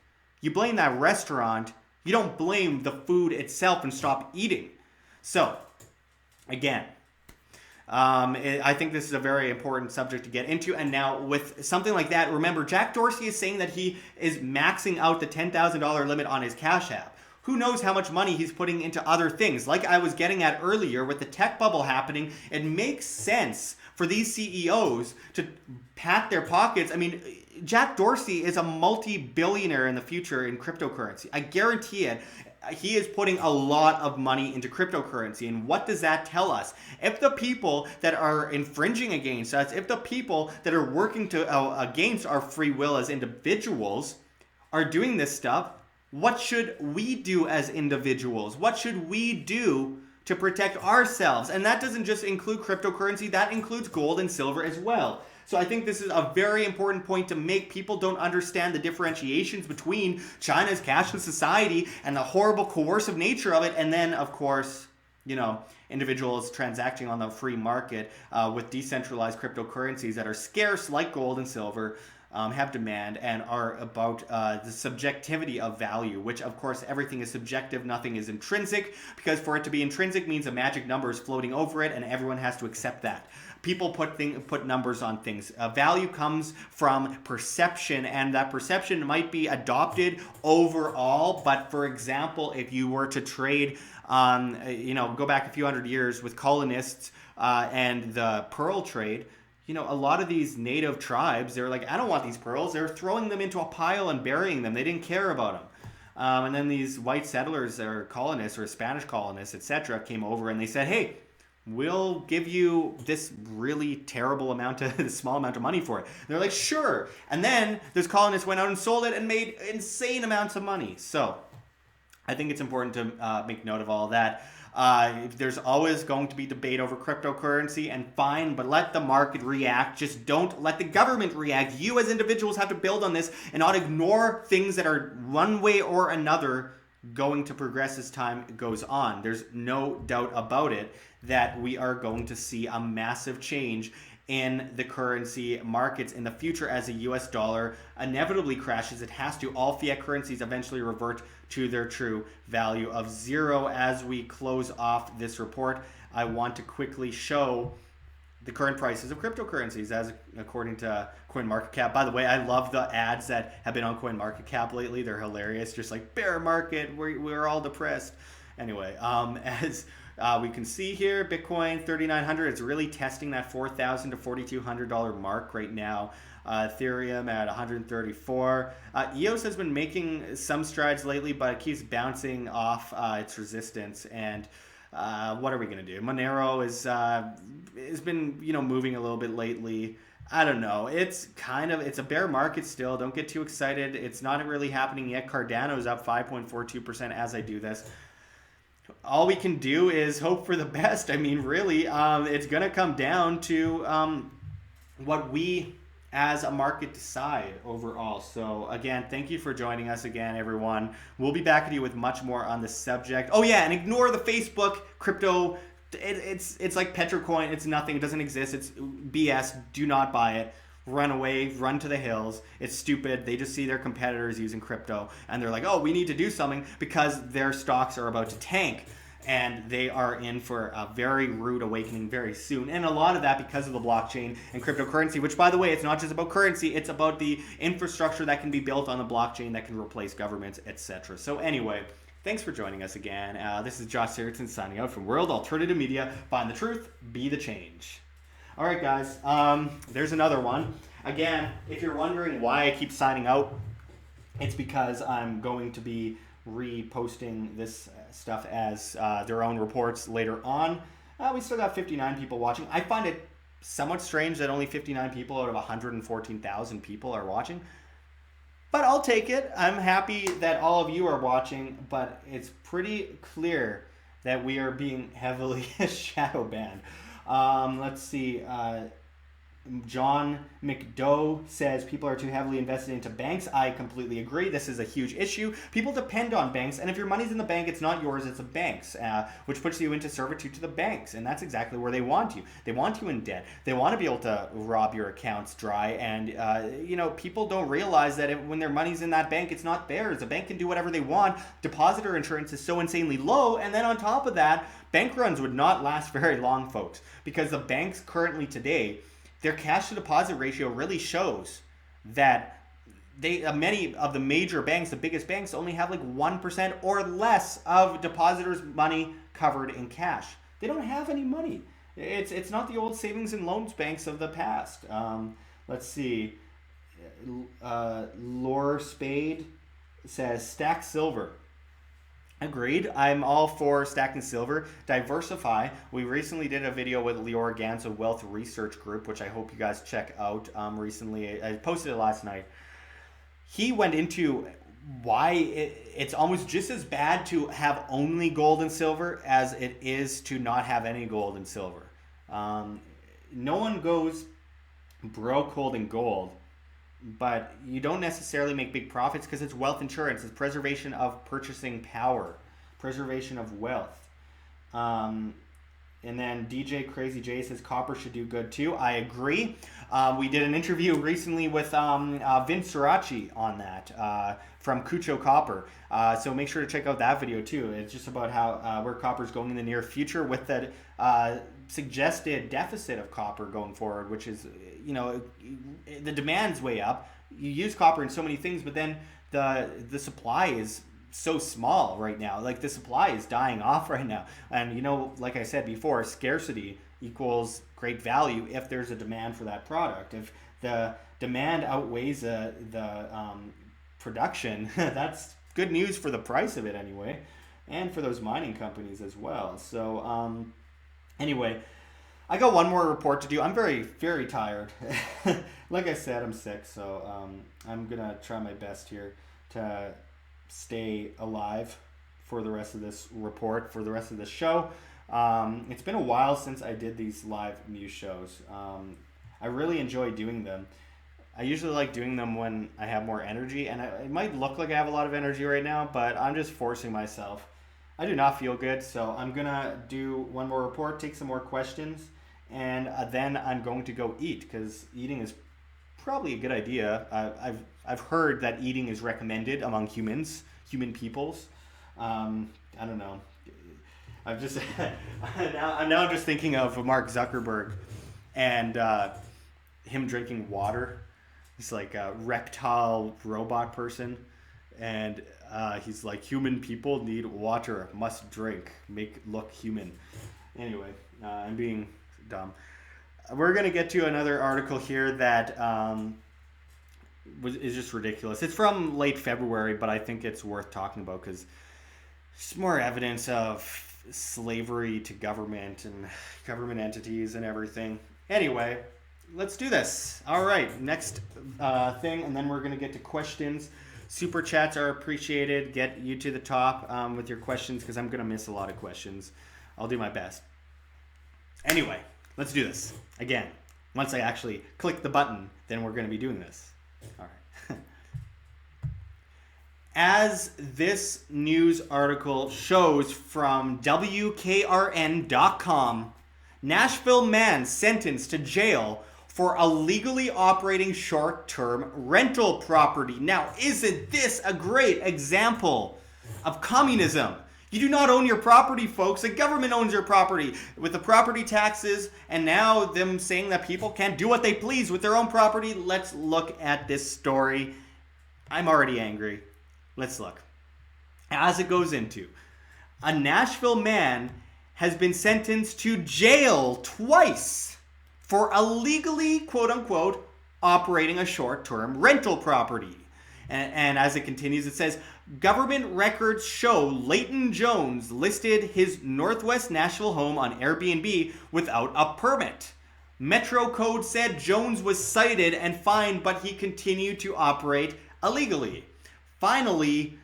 you blame that restaurant. You don't blame the food itself and stop eating. So, again, I think this is a very important subject to get into. And now with something like that, remember, Jack Dorsey is saying that he is maxing out the $10,000 limit on his Cash App. Who knows how much money he's putting into other things? Like I was getting at earlier with the tech bubble happening, it makes sense for these CEOs to pat their pockets. I mean, Jack Dorsey is a multi-billionaire in the future in cryptocurrency. I guarantee it. He is putting a lot of money into cryptocurrency. And what does that tell us? If the people that are infringing against us, if the people that are working against our free will as individuals are doing this stuff, what should we do as individuals? What should we do to protect ourselves. And that doesn't just include cryptocurrency, that includes gold and silver as well. So I think this is a very important point to make. People don't understand the differentiations between China's cashless society and the horrible coercive nature of it. And then, of course, you know, individuals transacting on the free market with decentralized cryptocurrencies that are scarce like gold and silver, have demand and are about the subjectivity of value, which of course everything is subjective, nothing is intrinsic, because for it to be intrinsic means a magic number is floating over it and everyone has to accept that. People put numbers on things. Value comes from perception, and that perception might be adopted overall. But for example, if you were to trade, go back a few hundred years with colonists and the pearl trade, you know, a lot of these native tribes, they're like, I don't want these pearls. They're throwing them into a pile and burying them. They didn't care about them. And then these white settlers or colonists or Spanish colonists, etc., came over and they said, hey, we'll give you this really terrible amount of, this small amount of money for it. They're like, sure. And then those colonists went out and sold it and made insane amounts of money. So I think it's important to make note of all that. There's always going to be debate over cryptocurrency, and fine, but let the market react. Just don't let the government react. You as individuals have to build on this and not ignore things that are one way or another going to progress as time goes on. There's no doubt about it that we are going to see a massive change in the currency markets in the future as the US dollar inevitably crashes. It has to. All fiat currencies eventually revert to their true value of zero. As we close off this report, I want to quickly show the current prices of cryptocurrencies as according to CoinMarketCap. By the way, I love the ads that have been on CoinMarketCap lately. They're hilarious. Just like bear market, we're all depressed. Anyway, as we can see here, Bitcoin 3,900 is really testing that $4,000 to $4,200 mark right now. Ethereum at 134. EOS has been making some strides lately, but it keeps bouncing off its resistance. And what are we going to do? Monero has been moving a little bit lately. I don't know. It's a bear market still. Don't get too excited. It's not really happening yet. Cardano is up 5.42% as I do this. All we can do is hope for the best. I mean, really, it's going to come down to what we as a market decide overall. So again, thank you for joining us again, everyone. We'll be back at you with much more on the subject. Oh yeah, and ignore the Facebook crypto. It's like Petrocoin. It's nothing. It doesn't exist. It's BS. Do not buy it. Run away, run to the hills. It's stupid. They just see their competitors using crypto and they're like, oh, we need to do something because their stocks are about to tank. And they are in for a very rude awakening very soon. And a lot of that because of the blockchain and cryptocurrency, which, by the way, it's not just about currency. It's about the infrastructure that can be built on the blockchain that can replace governments, etc. So anyway, thanks for joining us again. This is Josh Sigurdson signing out from World Alternative Media. Find the truth, be the change. All right, guys, there's another one. Again, if you're wondering why I keep signing out, it's because I'm going to be reposting this stuff as their own reports later on. We still got 59 people watching. I find it somewhat strange that only 59 people out of 114,000 people are watching. But I'll take it. I'm happy that all of you are watching, but it's pretty clear that we are being heavily shadow banned. Let's see. John McDough says people are too heavily invested into banks. I completely agree. This is a huge issue. People depend on banks, and if your money's in the bank, it's not yours, it's a bank's, which puts you into servitude to the banks, and that's exactly where they want you. They want you in debt. They want to be able to rob your accounts dry, and people don't realize that when their money's in that bank, it's not theirs. The bank can do whatever they want. Depositor insurance is so insanely low, and then on top of that, bank runs would not last very long, folks, because the banks currently today, their cash to deposit ratio really shows that many of the major banks, the biggest banks, only have like 1% or less of depositors' money covered in cash. They don't have any money. It's not the old savings and loans banks of the past. Let's see. Lore Spade says stack silver. Agreed. I'm all for stacking silver. Diversify. We recently did a video with Lior Ganzo Wealth Research Group, which I hope you guys check out recently. I posted it last night. He went into why it's almost just as bad to have only gold and silver as it is to not have any gold and silver. Um, no one goes broke holding gold, but you don't necessarily make big profits because it's wealth insurance. It's preservation of purchasing power, preservation of wealth. Um, and then DJ Crazy J says copper should do good too. I agree. We did an interview recently with Vince Sirachi on that from Cucho Copper. So make sure to check out that video too. It's just about how where copper is going in the near future with the suggested deficit of copper going forward, which is, the demand's way up. You use copper in so many things, but then the supply is so small right now. Like the supply is dying off right now. And like I said before, scarcity equals great value if there's a demand for that product. If the demand outweighs the production, that's good news for the price of it anyway, and for those mining companies as well. So anyway, I got one more report to do. I'm very, very tired. Like I said, I'm sick, so I'm gonna try my best here to stay alive for the rest of this report, for the rest of the show. It's been a while since I did these live news shows. I really enjoy doing them. I usually like doing them when I have more energy, and it might look like I have a lot of energy right now, but I'm just forcing myself. I do not feel good, so I'm gonna do one more report, take some more questions, and then I'm going to go eat, because eating is probably a good idea. I've heard that eating is recommended among human peoples. I don't know. I'm just I'm just thinking of Mark Zuckerberg and him drinking water. He's like a reptile robot person, and he's like, human people need water, must drink, make look human. Anyway, I'm being dumb. We're going to get to another article here that is just ridiculous. It's from late February, but I think it's worth talking about because it's more evidence of slavery to government and government entities and everything. Anyway, let's do this. All right, next thing, and then we're going to get to questions. Super chats are appreciated. Get you to the top with your questions because I'm going to miss a lot of questions. I'll do my best. Anyway, let's do this. Again, once I actually click the button, then we're going to be doing this. All right. As this news article shows from WKRN.com, Nashville man sentenced to jail for illegally operating short-term rental property. Now, isn't this a great example of communism? You do not own your property, folks. The government owns your property with the property taxes, and now them saying that people can't do what they please with their own property. Let's look at this story. I'm already angry. Let's look. As it goes into, a Nashville man has been sentenced to jail twice for illegally, quote-unquote, operating a short-term rental property. And as it continues, it says, government records show Leighton Jones listed his Northwest Nashville home on Airbnb without a permit. Metro Code said Jones was cited and fined, but he continued to operate illegally. Finally,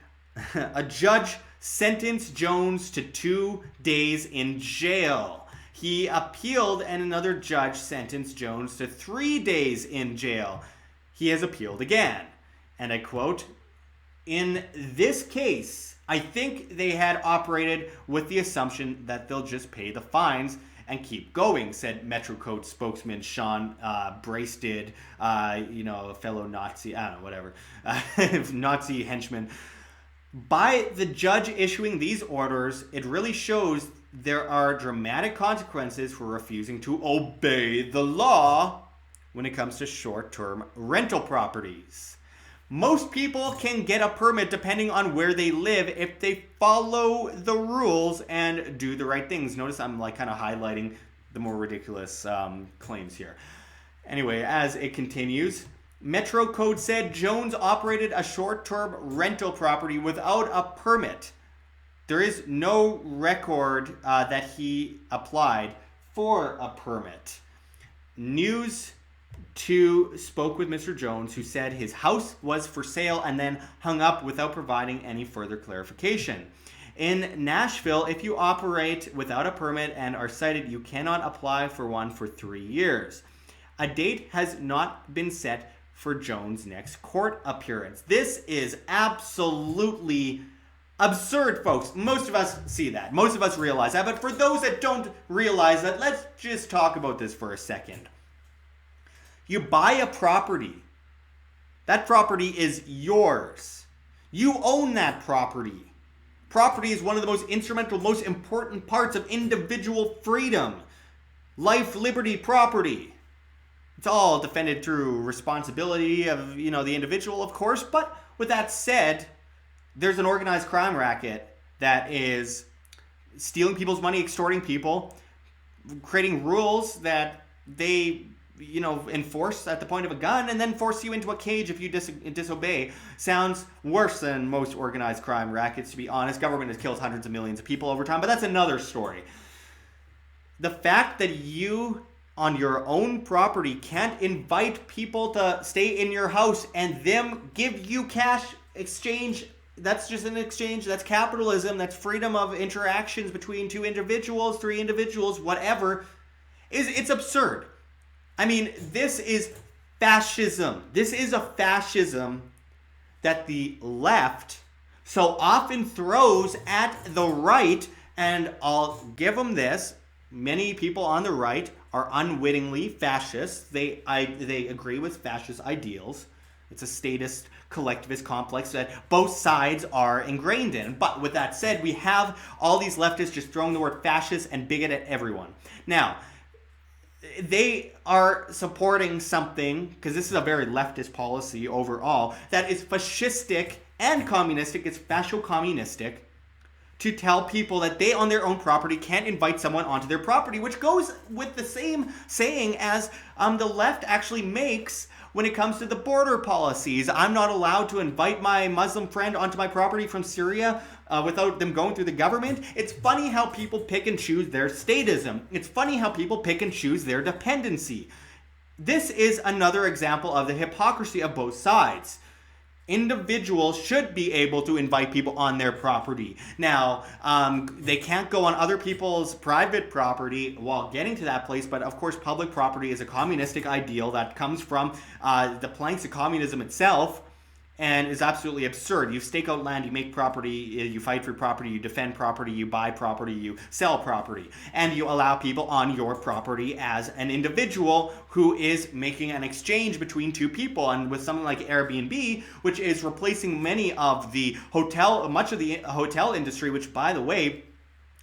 a judge sentenced Jones to 2 days in jail. He appealed, and another judge sentenced Jones to 3 days in jail. He has appealed again. And I quote, "In this case, I think they had operated with the assumption that they'll just pay the fines and keep going," said Metro Code spokesman Sean Brasted, a fellow Nazi, I don't know, whatever, Nazi henchman. By the judge issuing these orders, it really shows there are dramatic consequences for refusing to obey the law when it comes to short-term rental properties. Most people can get a permit depending on where they live if they follow the rules and do the right things. Notice I'm kind of highlighting the more ridiculous claims here. Anyway, as it continues, Metro Code said Jones operated a short-term rental property without a permit. There is no record that he applied for a permit. News spoke with Mr. Jones, who said his house was for sale and then hung up without providing any further clarification. In Nashville, if you operate without a permit and are cited, you cannot apply for one for 3 years. A date has not been set for Jones' next court appearance. This is absolutely absurd, folks. Most of us see that. Most of us realize that. But for those that don't realize that, let's just talk about this for a second. You buy a property. That property is yours. You own that property. Property is one of the most instrumental, most important parts of individual freedom. Life, liberty, property. It's all defended through responsibility of, the individual, of course. But with that said, there's an organized crime racket that is stealing people's money, extorting people, creating rules that they enforce at the point of a gun and then force you into a cage if you disobey. Sounds worse than most organized crime rackets, to be honest. Government has killed hundreds of millions of people over time, but that's another story. The fact that you, on your own property, can't invite people to stay in your house and them give you cash exchange, that's just an exchange. That's capitalism. That's freedom of interactions between 2 individuals, 3 individuals, whatever. It's absurd. I mean, this is fascism. This is a fascism that the left so often throws at the right, and I'll give them this. Many people on the right are unwittingly fascists. They agree with fascist ideals. It's a statist, collectivist complex that both sides are ingrained in. But with that said, we have all these leftists just throwing the word fascist and bigot at everyone. Now, they are supporting something, because this is a very leftist policy overall, that is fascistic and communistic. It's fascio-communistic, to tell people that they, on their own property, can't invite someone onto their property, which goes with the same saying as the left actually makes when it comes to the border policies. I'm not allowed to invite my Muslim friend onto my property from Syria without them going through the government. It's funny how people pick and choose their statism. It's funny how people pick and choose their dependency. This is another example of the hypocrisy of both sides. Individuals should be able to invite people on their property. Now, they can't go on other people's private property while getting to that place, but of course public property is a communistic ideal that comes from the planks of communism itself, and is absolutely absurd. You stake out land, you make property, you fight for property, you defend property, you buy property, you sell property, and you allow people on your property as an individual who is making an exchange between 2 people. And with something like Airbnb, which is replacing much of the hotel industry, which, by the way,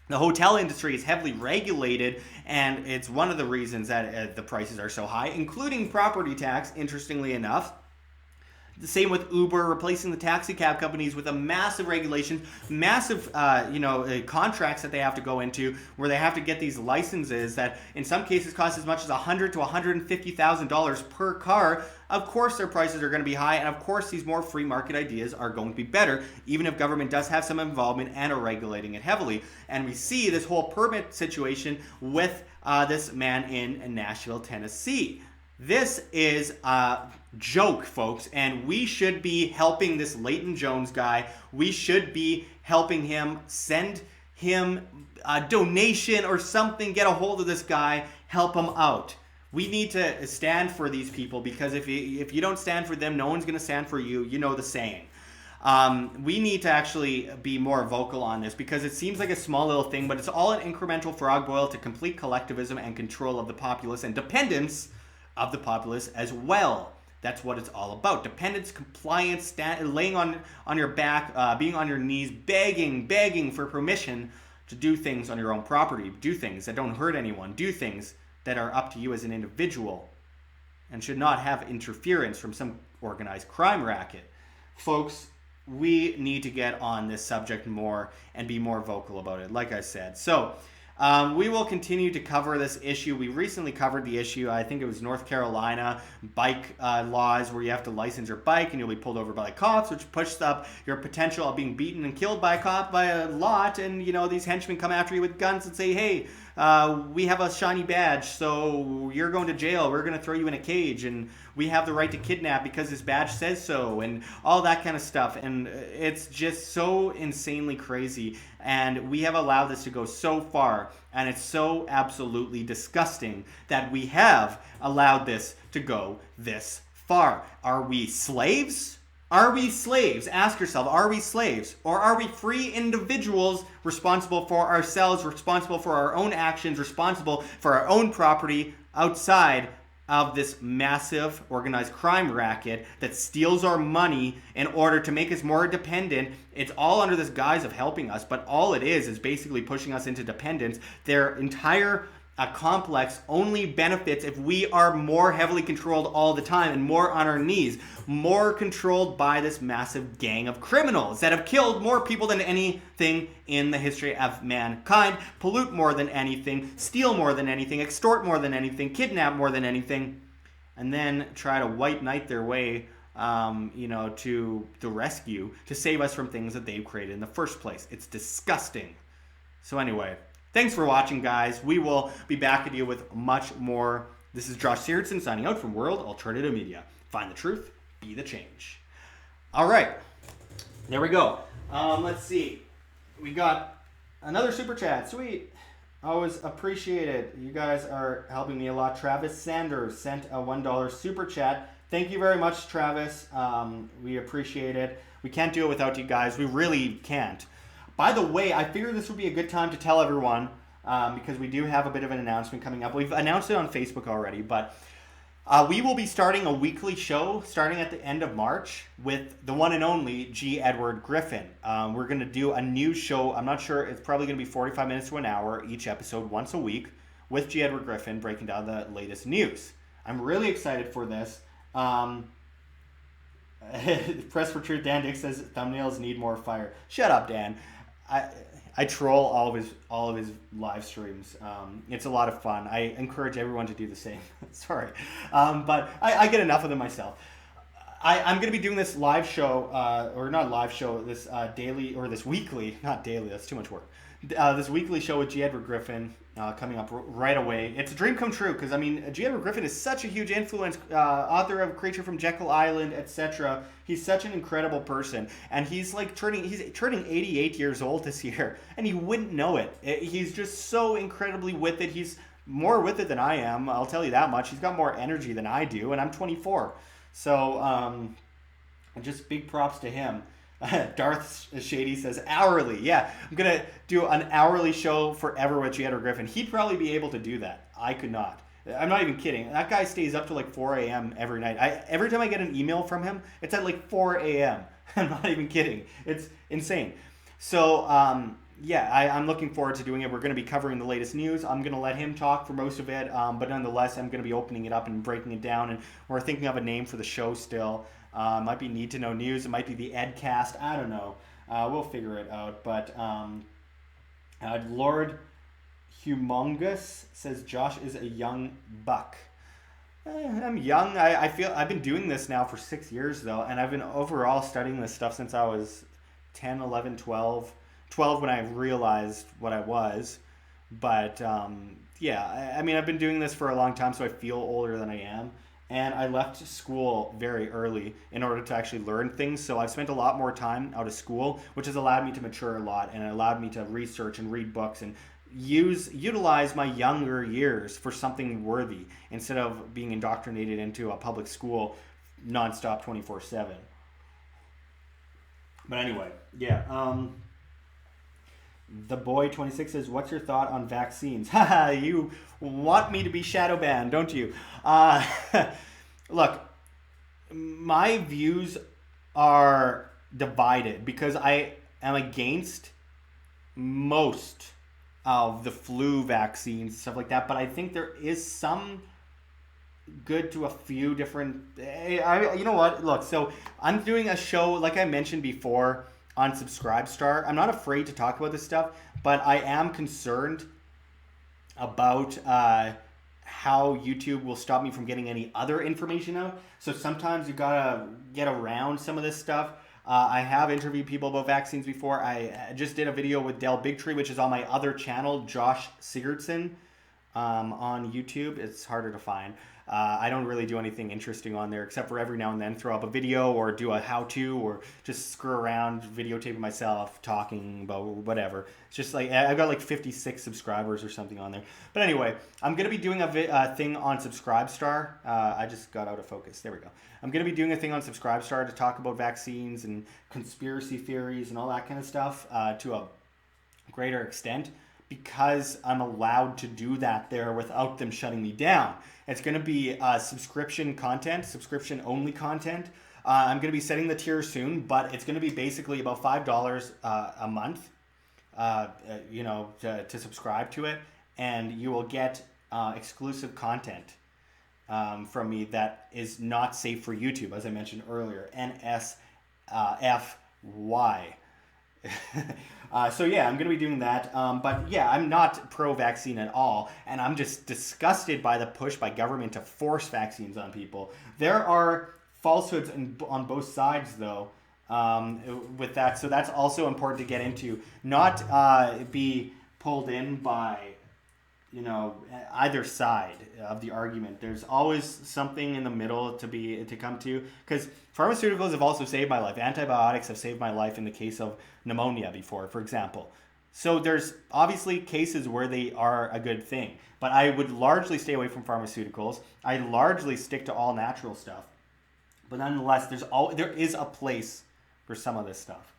the hotel industry is heavily regulated, and it's one of the reasons that the prices are so high, including property tax, interestingly enough. The same with Uber, replacing the taxi cab companies with a massive regulation, massive, contracts that they have to go into, where they have to get these licenses that in some cases cost as much as $100,000 to $150,000 per car. Of course, their prices are going to be high, and of course, these more free market ideas are going to be better, even if government does have some involvement and are regulating it heavily. And we see this whole permit situation with this man in Nashville, Tennessee. This is a joke, folks, and we should be helping this Leighton Jones guy. We should be helping him, send him a donation or something, get a hold of this guy, help him out. We need to stand for these people, because if you don't stand for them, no one's going to stand for you. You know the saying. We need to actually be more vocal on this, because it seems like a small little thing, but it's all an incremental frog boil to complete collectivism and control of the populace and dependence of the populace as well. That's what it's all about. Dependence, compliance, laying on your back, being on your knees, begging for permission to do things on your own property, do things that don't hurt anyone, do things that are up to you as an individual, and should not have interference from some organized crime racket. Folks, we need to get on this subject more and be more vocal about it, like I said. So, we will continue to cover this issue. We recently covered the issue, I think it was North Carolina, bike laws where you have to license your bike and you'll be pulled over by cops, which pushes up your potential of being beaten and killed by a cop by a lot. And, these henchmen come after you with guns and say, hey, we have a shiny badge, so you're going to jail. We're going to throw you in a cage, and we have the right to kidnap because this badge says so, and all that kind of stuff. And it's just so insanely crazy. And we have allowed this to go so far, and it's so absolutely disgusting that we have allowed this to go this far. Are we slaves? Are we slaves? Ask yourself, are we slaves? Or are we free individuals responsible for ourselves, responsible for our own actions, responsible for our own property outside of this massive organized crime racket that steals our money in order to make us more dependent? It's all under this guise of helping us, but all it is basically pushing us into dependence. Their entire complex only benefits if we are more heavily controlled all the time and more on our knees, more controlled by this massive gang of criminals that have killed more people than anything in the history of mankind, pollute more than anything, steal more than anything, extort more than anything, kidnap more than anything, and then try to white knight their way to the rescue to save us from things that they've created in the first place. It's disgusting. So anyway, thanks for watching, guys. We will be back at you with much more. This is Josh Sigurdson signing out from World Alternative Media. Find the truth, be the change. All right, there we go. Let's see. We got another super chat. Sweet. Always appreciate it. You guys are helping me a lot. Travis Sanders sent a $1 super chat. Thank you very much, Travis. We appreciate it. We can't do it without you guys. We really can't. By the way, I figured this would be a good time to tell everyone, because we do have a bit of an announcement coming up. We've announced it on Facebook already, but we will be starting a weekly show starting at the end of March with the one and only G. Edward Griffin. We're going to do a new show. I'm not sure. It's probably going to be 45 minutes to an hour each episode once a week with G. Edward Griffin breaking down the latest news. I'm really excited for this. Press for Truth. Dan Dick says thumbnails need more fire. Shut up, Dan. I troll all of his live streams. It's a lot of fun. I encourage everyone to do the same. Sorry, but I get enough of them myself. I'm going to be doing this live show, or not live show, this daily or this weekly, not daily. That's too much work. This weekly show with G. Edward Griffin coming up right away. It's a dream come true because, I mean, G. Edward Griffin is such a huge influence, author of Creature from Jekyll Island, etc. He's such an incredible person, and he's turning 88 years old this year, and you wouldn't know it. He's just so incredibly with it. He's more with it than I am, I'll tell you that much. He's got more energy than I do, and I'm 24. So just big props to him. Darth Shady says hourly. Yeah, I'm going to do an hourly show forever with G. Edward Griffin. He'd probably be able to do that. I could not. I'm not even kidding. That guy stays up till 4 a.m. every night. Every time I get an email from him, it's at 4 a.m. I'm not even kidding. It's insane. So, I'm looking forward to doing it. We're going to be covering the latest news. I'm going to let him talk for most of it, but nonetheless, I'm going to be opening it up and breaking it down, and we're thinking of a name for the show still. Might be Need to Know News. It might be the Edcast. I don't know. We'll figure it out. But Lord Humongous says Josh is a young buck. I'm young. I feel I've been doing this now for 6 years, though, and I've been overall studying this stuff since I was 10, 11, 12. 12 when I realized what I was. But, I mean, I've been doing this for a long time, so I feel older than I am. And I left school very early in order to actually learn things. So I've spent a lot more time out of school, which has allowed me to mature a lot, and it allowed me to research and read books and utilize my younger years for something worthy instead of being indoctrinated into a public school nonstop 24/7. But anyway, The Boy 26 says, what's your thought on vaccines? Haha, you want me to be shadow banned, don't you? Look, my views are divided because I am against most of the flu vaccines, stuff like that, but I think there is some good to a few different... you know what? Look, so I'm doing a show, like I mentioned before, on Subscribestar. I'm not afraid to talk about this stuff, but I am concerned about how YouTube will stop me from getting any other information out. So sometimes you gotta get around some of this stuff. I have interviewed people about vaccines before. I just did a video with Del Bigtree, which is on my other channel, Josh Sigurdson, on YouTube. It's harder to find. I don't really do anything interesting on there except for every now and then throw up a video or do a how-to or just screw around videotaping myself talking about whatever. It's just like I've got like 56 subscribers or something on there. But anyway, I'm going to be doing a thing on Subscribestar. I just got out of focus. There we go. I'm going to be doing a thing on Subscribestar to talk about vaccines and conspiracy theories and all that kind of stuff to a greater extent, because I'm allowed to do that there without them shutting me down. It's going to be subscription content, subscription only content. I'm going to be setting the tier soon, but it's going to be basically about $5 a month, to subscribe to it, and you will get exclusive content from me that is not safe for YouTube, as I mentioned earlier. NSFY. So yeah, I'm going to be doing that. But yeah, I'm not pro-vaccine at all. And I'm just disgusted by the push by government to force vaccines on people. There are falsehoods on both sides, though, with that. So that's also important to get into. Not be pulled in by, either side of the argument. There's always something in the middle to come to, because pharmaceuticals have also saved my life. Antibiotics have saved my life in the case of pneumonia before, for example. So there's obviously cases where they are a good thing, but I would largely stay away from pharmaceuticals. I largely stick to all natural stuff, but nonetheless, there is a place for some of this stuff.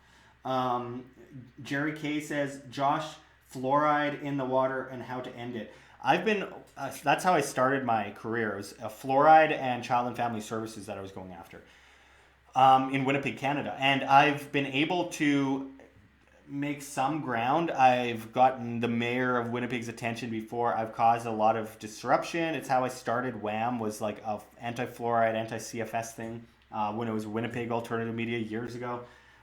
Jerry K says, Josh, fluoride in the water and how to end it. That's how I started my career. It was fluoride and child and family services that I was going after in Winnipeg, Canada. And I've been able to make some ground. I've gotten the mayor of Winnipeg's attention before. I've caused a lot of disruption. It's how I started WAM, was like a anti-fluoride, anti-CFS thing when it was Winnipeg Alternative Media years ago.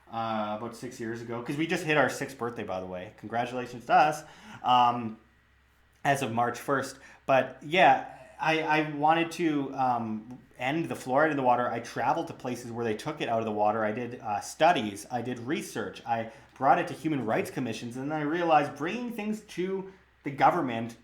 About 6 years ago, because we just hit our 6th birthday, by the way. Congratulations to us, as of March 1st. But yeah, I wanted to end the fluoride in the water. I traveled to places where they took it out of the water. I did studies. I did research. I brought it to human rights commissions, and then I realized bringing things to the government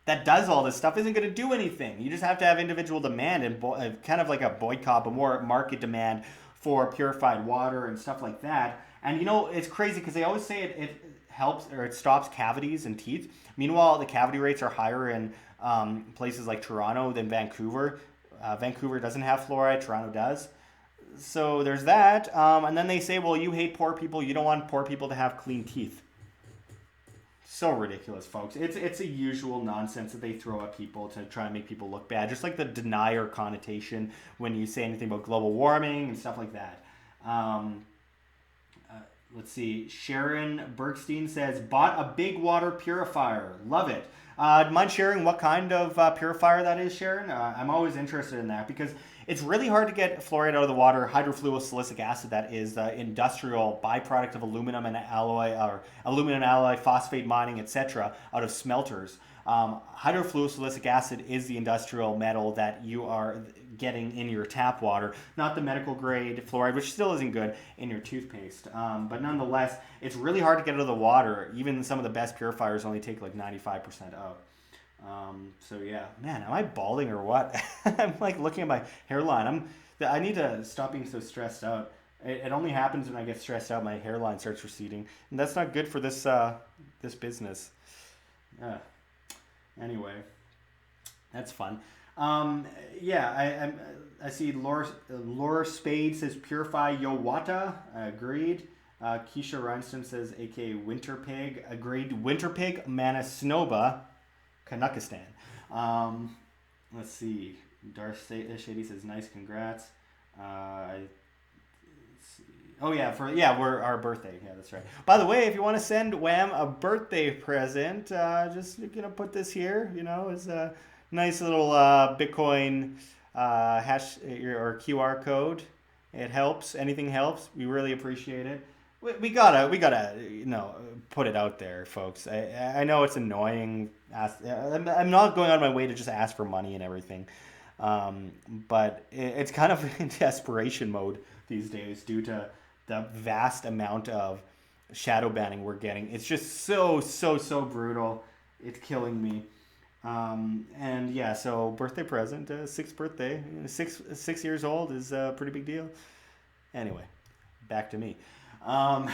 that does all this stuff isn't going to do anything. You just have to have individual demand and kind of like a boycott, but more market demand for purified water and stuff like that. And it's crazy because they always say it helps, or it stops cavities and teeth. Meanwhile, the cavity rates are higher in places like Toronto than Vancouver. Vancouver doesn't have fluoride, Toronto does. So there's that. And then they say, well, you hate poor people, you don't want poor people to have clean teeth. So ridiculous, folks. It's a usual nonsense that they throw at people to try and make people look bad. Just like the denier connotation when you say anything about global warming and stuff like that. Let's see. Sharon Bergstein says, bought a big water purifier. Love it. Mind sharing what kind of purifier that is, Sharon? I'm always interested in that because it's really hard to get fluoride out of the water. Hydrofluorosilicic acid, that is the industrial byproduct of aluminum and alloy phosphate mining, etc., out of smelters. Hydrofluorosilicic acid is the industrial metal that you are getting in your tap water, not the medical grade fluoride, which still isn't good, in your toothpaste. But nonetheless, it's really hard to get out of the water. Even some of the best purifiers only take like 95% out. So yeah, man, am I balding or what? I'm like looking at my hairline. I need to stop being so stressed out. It only happens when I get stressed out. My hairline starts receding, and that's not good for this business. Anyway, that's fun. Yeah, I see Laura Spade says purify Yowata. Agreed. Keisha Rhinestone says aka Winter Pig. Agreed. Winter Pig, Manasnoba, Kanukistan. Let's see. Darth Shady says nice, congrats. We're our birthday. Yeah, that's right. By the way, if you want to send Wham a birthday present, just put this here. It's a nice little Bitcoin hash or QR code. It helps. Anything helps. We really appreciate it. We gotta put it out there, folks. I know it's annoying. I'm not going out of my way to just ask for money and everything, but it's kind of in desperation mode these days due to the vast amount of shadow banning we're getting. It's just so brutal. It's killing me. And yeah, so birthday present, sixth birthday, 6 years old is a pretty big deal. Anyway, back to me. Um,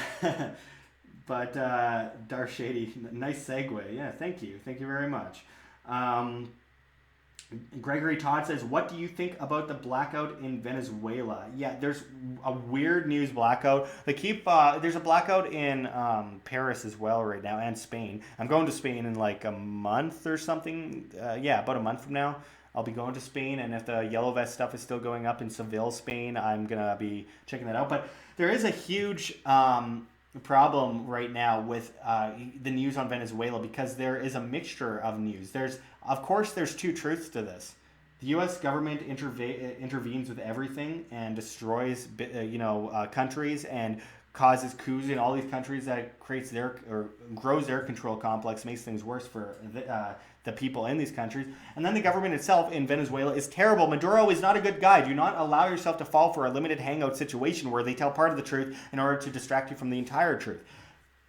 but Darth Shady, nice segue. Yeah, thank you very much. Um, Gregory Todd says, "What do you think about the blackout in Venezuela?" Yeah, there's a weird news blackout. They keep there's a blackout in Paris as well right now, and Spain. I'm going to Spain in like a month or something. Yeah, about a month from now, I'll be going to Spain, and if the yellow vest stuff is still going up in Seville, Spain, I'm gonna be checking that out. But there is a huge problem right now with the news on Venezuela because there is a mixture of news. Of course, there's two truths to this. The U.S. government intervenes with everything and destroys, countries and causes coups in all these countries that creates grows their control complex, makes things worse for the people in these countries. And then the government itself in Venezuela is terrible. Maduro is not a good guy. Do not allow yourself to fall for a limited hangout situation where they tell part of the truth in order to distract you from the entire truth.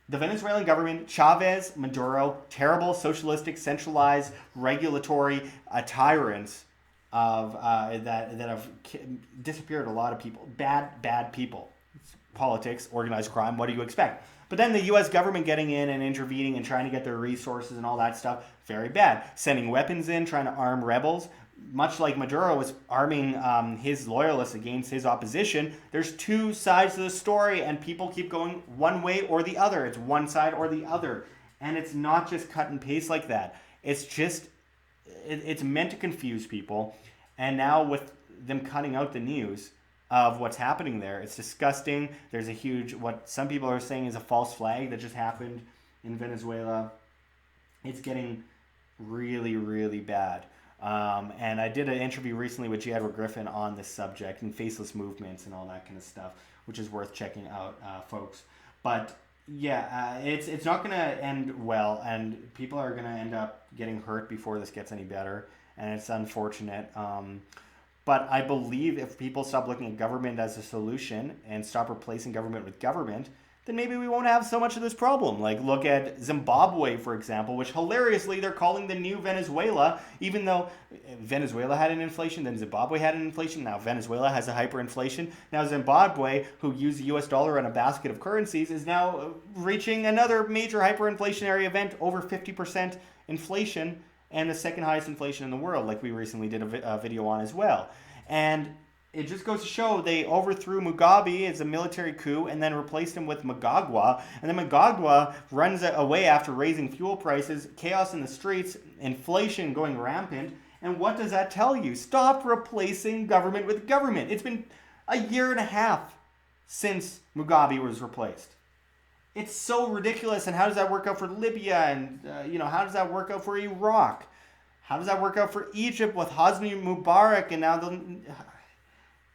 The Venezuelan government, Chavez, Maduro, terrible, socialistic, centralized, regulatory tyrants that have disappeared a lot of people. Bad people. Politics, organized crime, what do you expect? But then the U.S. government getting in and intervening and trying to get their resources and all that stuff, very bad. Sending weapons in, trying to arm rebels. Much like Maduro was arming his loyalists against his opposition, there's two sides to the story, and people keep going one way or the other. It's one side or the other. And it's not just cut and paste like that. It's just, it's meant to confuse people. And now with them cutting out the news of what's happening there, it's disgusting. There's a huge, what some people are saying is a false flag that just happened in Venezuela. It's getting really bad. And I did an interview recently with J. Edward Griffin on this subject and faceless movements and all that kind of stuff, which is worth checking out, folks. But yeah, it's not going to end well, and people are going to end up getting hurt before this gets any better, and it's unfortunate. But I believe if people stop looking at government as a solution and stop replacing government with government, then maybe we won't have so much of this problem. Like, look at Zimbabwe, for example, which hilariously they're calling the new Venezuela, even though Venezuela had an inflation, then Zimbabwe had an inflation, now Venezuela has a hyperinflation. Now Zimbabwe, who used the US dollar on a basket of currencies, is now reaching another major hyperinflationary event, over 50% inflation, and the second highest inflation in the world, like we recently did a video on as well. And it just goes to show they overthrew Mugabe as a military coup and then replaced him with Mnangagwa. And then Mnangagwa runs away after raising fuel prices, chaos in the streets, inflation going rampant. And what does that tell you? Stop replacing government with government. It's been a year and a half since Mugabe was replaced. It's so ridiculous. And how does that work out for Libya? And, how does that work out for Iraq? How does that work out for Egypt with Hosni Mubarak? And now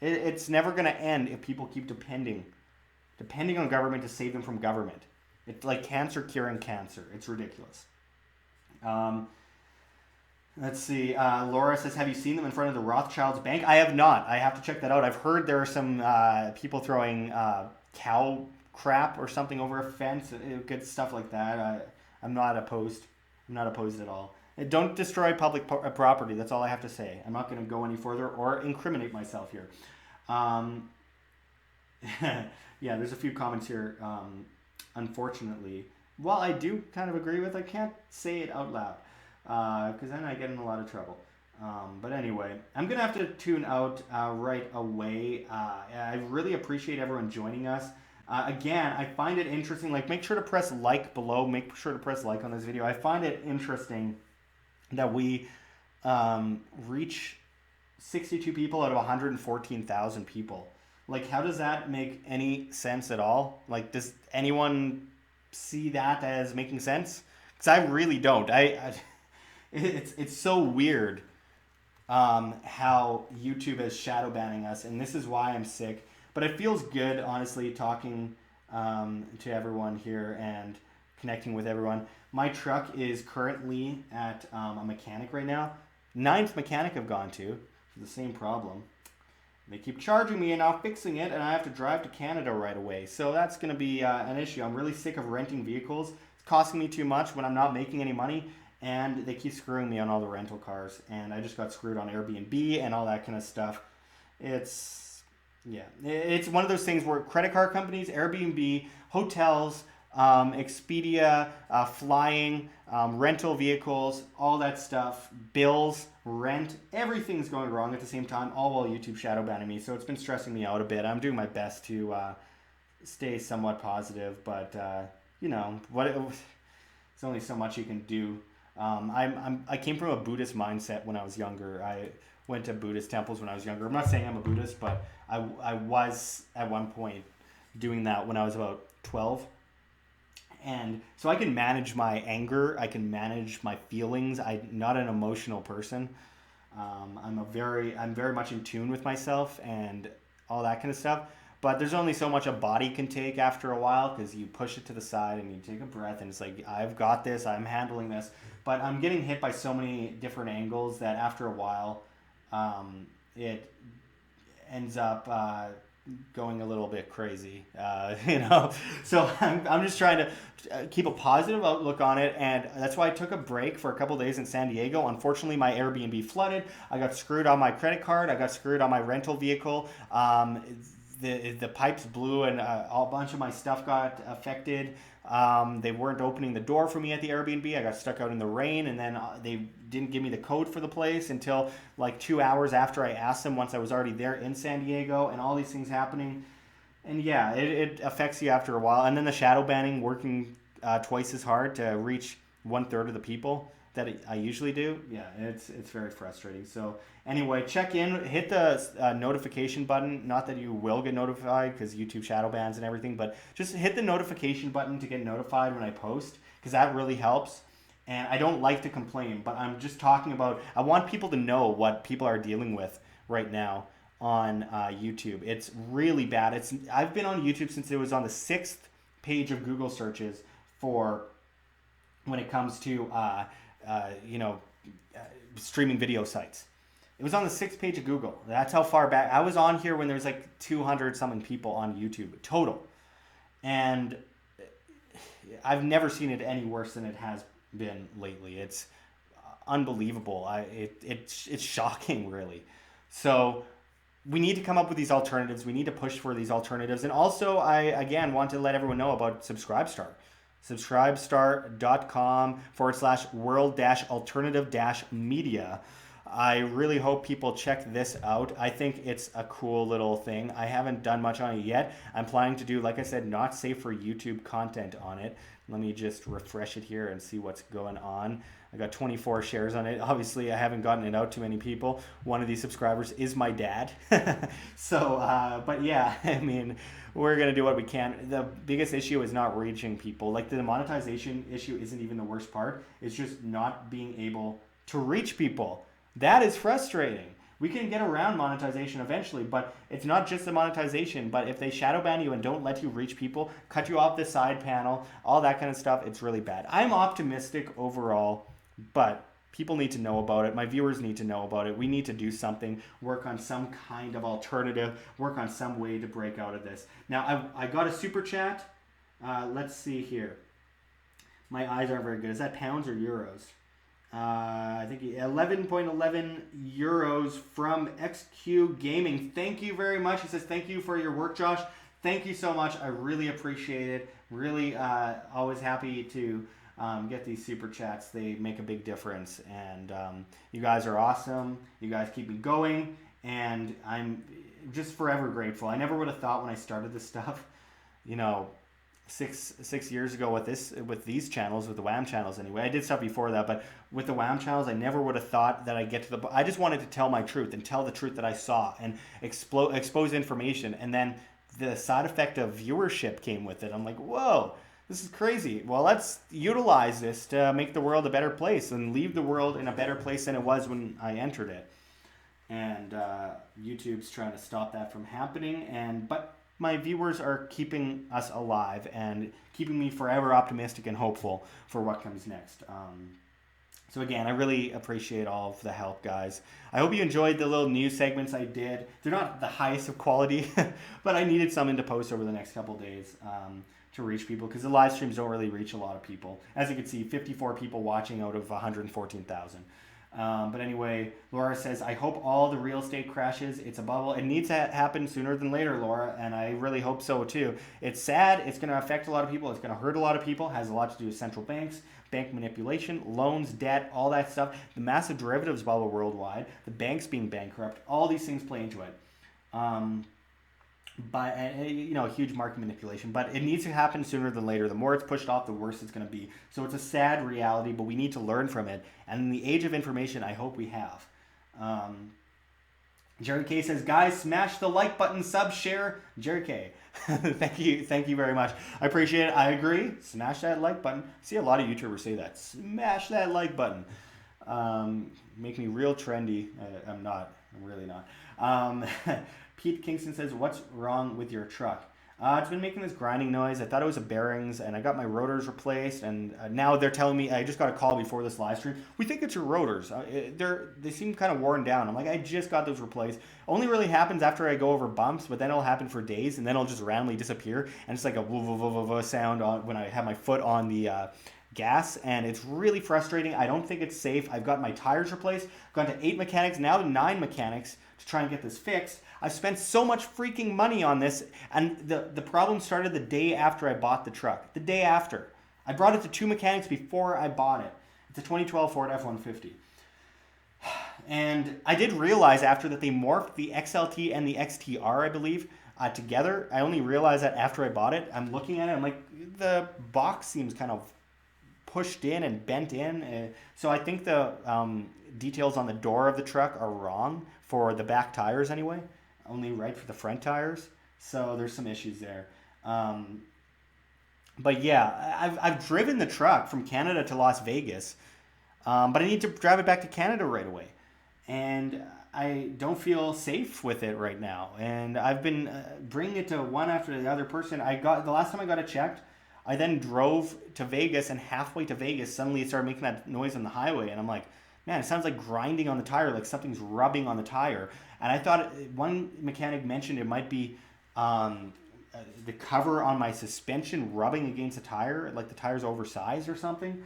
it's never going to end if people keep depending on government to save them from government. It's like cancer curing cancer. It's ridiculous. Let's see. Laura says, have you seen them in front of the Rothschilds Bank? I have not. I have to check that out. I've heard there are some people throwing cow crap or something over a fence. Good stuff like that. I'm not opposed. I'm not opposed at all. Don't destroy public property. That's all I have to say. I'm not going to go any further or incriminate myself here. Yeah, there's a few comments here. Unfortunately, while I do kind of agree with, I can't say it out loud because then I get in a lot of trouble. But anyway, I'm going to have to tune out right away. I really appreciate everyone joining us. Again, I find it interesting. Like, make sure to press like below. Make sure to press like on this video. I find it interesting that we reach 62 people out of 114,000 people. Like, how does that make any sense at all? Like, does anyone see that as making sense? Because I really don't. It's so weird how YouTube is shadow banning us, and this is why I'm sick. But it feels good, honestly, talking to everyone here and connecting with everyone. My truck is currently at a mechanic right now. 9th mechanic I've gone to for the same problem. They keep charging me and not fixing it, and I have to drive to Canada right away. So that's going to be an issue. I'm really sick of renting vehicles. It's costing me too much when I'm not making any money, and they keep screwing me on all the rental cars. And I just got screwed on Airbnb and all that kind of stuff. It's one of those things where credit card companies, Airbnb, hotels, Expedia, flying, rental vehicles, all that stuff, bills, rent, everything's going wrong at the same time, all while YouTube shadow banning me. So it's been stressing me out a bit. I'm doing my best to stay somewhat positive, but there's only so much you can do. I came from a Buddhist mindset when I was younger. I went to Buddhist temples when I was younger. I'm not saying I'm a Buddhist, but I was at one point doing that when I was about 12. And so I can manage my anger. I can manage my feelings. I'm not an emotional person. I'm very much in tune with myself and all that kind of stuff. But there's only so much a body can take after a while, because you push it to the side and you take a breath and it's like, I've got this, I'm handling this. But I'm getting hit by so many different angles that after a while, it ends up going a little bit crazy, So I'm just trying to keep a positive outlook on it, and that's why I took a break for a couple days in San Diego. Unfortunately, my Airbnb flooded. I got screwed on my credit card. I got screwed on my rental vehicle. The pipes blew, and a bunch of my stuff got affected. They weren't opening the door for me at the Airbnb. I got stuck out in the rain, and then they didn't give me the code for the place until like 2 hours after I asked them, once I was already there in San Diego, and all these things happening. And yeah, it affects you after a while. And then the shadow banning, working twice as hard to reach 1/3 of the people that I usually do. Yeah, it's very frustrating. So anyway, check in, hit the notification button. Not that you will get notified because YouTube shadow bans and everything, but just hit the notification button to get notified when I post, because that really helps. And I don't like to complain, but I'm just talking about, I want people to know what people are dealing with right now on YouTube. It's really bad. I've been on YouTube since it was on the 6th page of Google searches for when it comes to streaming video sites. It was on the 6th page of Google. That's how far back. I was on here when there was like 200 something people on YouTube total. And I've never seen it any worse than it has been lately. It's unbelievable. It's shocking, really. So we need to come up with these alternatives. We need to push for these alternatives. And also, I, again, want to let everyone know about Subscribestar. Subscribestar.com/world-alternative-media. I really hope people check this out. I think it's a cool little thing. I haven't done much on it yet. I'm planning to do, like I said, not safe for YouTube content on it. Let me just refresh it here and see what's going on. I got 24 shares on it. Obviously, I haven't gotten it out to many people. One of these subscribers is my dad. But yeah, I mean, we're going to do what we can. The biggest issue is not reaching people. Like, the monetization issue isn't even the worst part. It's just not being able to reach people. That is frustrating. We can get around monetization eventually, but it's not just the monetization. But if they shadow ban you and don't let you reach people, cut you off the side panel, all that kind of stuff, it's really bad. I'm optimistic overall, but people need to know about it. My viewers need to know about it. We need to do something, work on some kind of alternative, work on some way to break out of this. Now, I got a super chat. Let's see here. My eyes aren't very good. Is that pounds or euros? I think 11.11 euros from XQ Gaming. Thank you very much. He says, thank you for your work, Josh. Thank you so much. I really appreciate it. Really always happy to get these super chats. They make a big difference. And you guys are awesome. You guys keep me going. And I'm just forever grateful. I never would have thought when I started this stuff, six years ago with these channels, with the WAM channels anyway. I did stuff before that, but with the WAM channels, I never would have thought that I'd get to I just wanted to tell my truth and tell the truth that I saw and expose information. And then the side effect of viewership came with it. I'm like, whoa, this is crazy. Well, let's utilize this to make the world a better place and leave the world in a better place than it was when I entered it. And YouTube's trying to stop that from happening. But my viewers are keeping us alive and keeping me forever optimistic and hopeful for what comes next. So again, I really appreciate all of the help, guys. I hope you enjoyed the little news segments I did. They're not the highest of quality, but I needed something to post over the next couple of days to reach people, because the live streams don't really reach a lot of people. As you can see, 54 people watching out of 114,000. But anyway, Laura says, I hope all the real estate crashes. It's a bubble. It needs to happen sooner than later, Laura, and I really hope so too. It's sad. It's going to affect a lot of people. It's going to hurt a lot of people. It has a lot to do with central banks, bank manipulation, loans, debt, all that stuff. The massive derivatives bubble worldwide, the banks being bankrupt, all these things play into it. But huge market manipulation. But it needs to happen sooner than later. The more it's pushed off, the worse it's going to be. So it's a sad reality, but we need to learn from it. And in the age of information, I hope we have. Jerry K says, guys, smash the like button, sub, share. Jerry K, thank you very much. I appreciate it. I agree. Smash that like button. I see a lot of YouTubers say that. Smash that like button. Make me real trendy. I'm not. I'm really not. Pete Kingston says, what's wrong with your truck? It's been making this grinding noise. I thought it was the bearings, and I got my rotors replaced, and now they're telling me, I just got a call before this live stream, we think it's your rotors. They seem kind of worn down. I'm like, I just got those replaced. Only really happens after I go over bumps, but then it'll happen for days, and then it'll just randomly disappear, and it's like a woo sound when I have my foot on the gas, and it's really frustrating. I don't think it's safe. I've got my tires replaced. I've gone to 8 mechanics, now 9 mechanics to try and get this fixed. I've spent so much freaking money on this, and the problem started the day after I bought the truck. The day after. I brought it to 2 mechanics before I bought it. It's a 2012 Ford F-150. And I did realize after that they morphed the XLT and the XTR, I believe, together. I only realized that after I bought it. I'm looking at it, I'm like, the box seems kind of pushed in and bent in. So I think the details on the door of the truck are wrong for the back tires anyway. Only right for the front tires. So there's some issues there. But yeah, I've driven the truck from Canada to Las Vegas, but I need to drive it back to Canada right away. And I don't feel safe with it right now. And I've been bringing it to one after the other person. The last time I got it checked, I then drove to Vegas, and halfway to Vegas, suddenly it started making that noise on the highway. And I'm like, man, it sounds like grinding on the tire, like something's rubbing on the tire. And I thought one mechanic mentioned it might be the cover on my suspension rubbing against the tire, like the tire's oversized or something.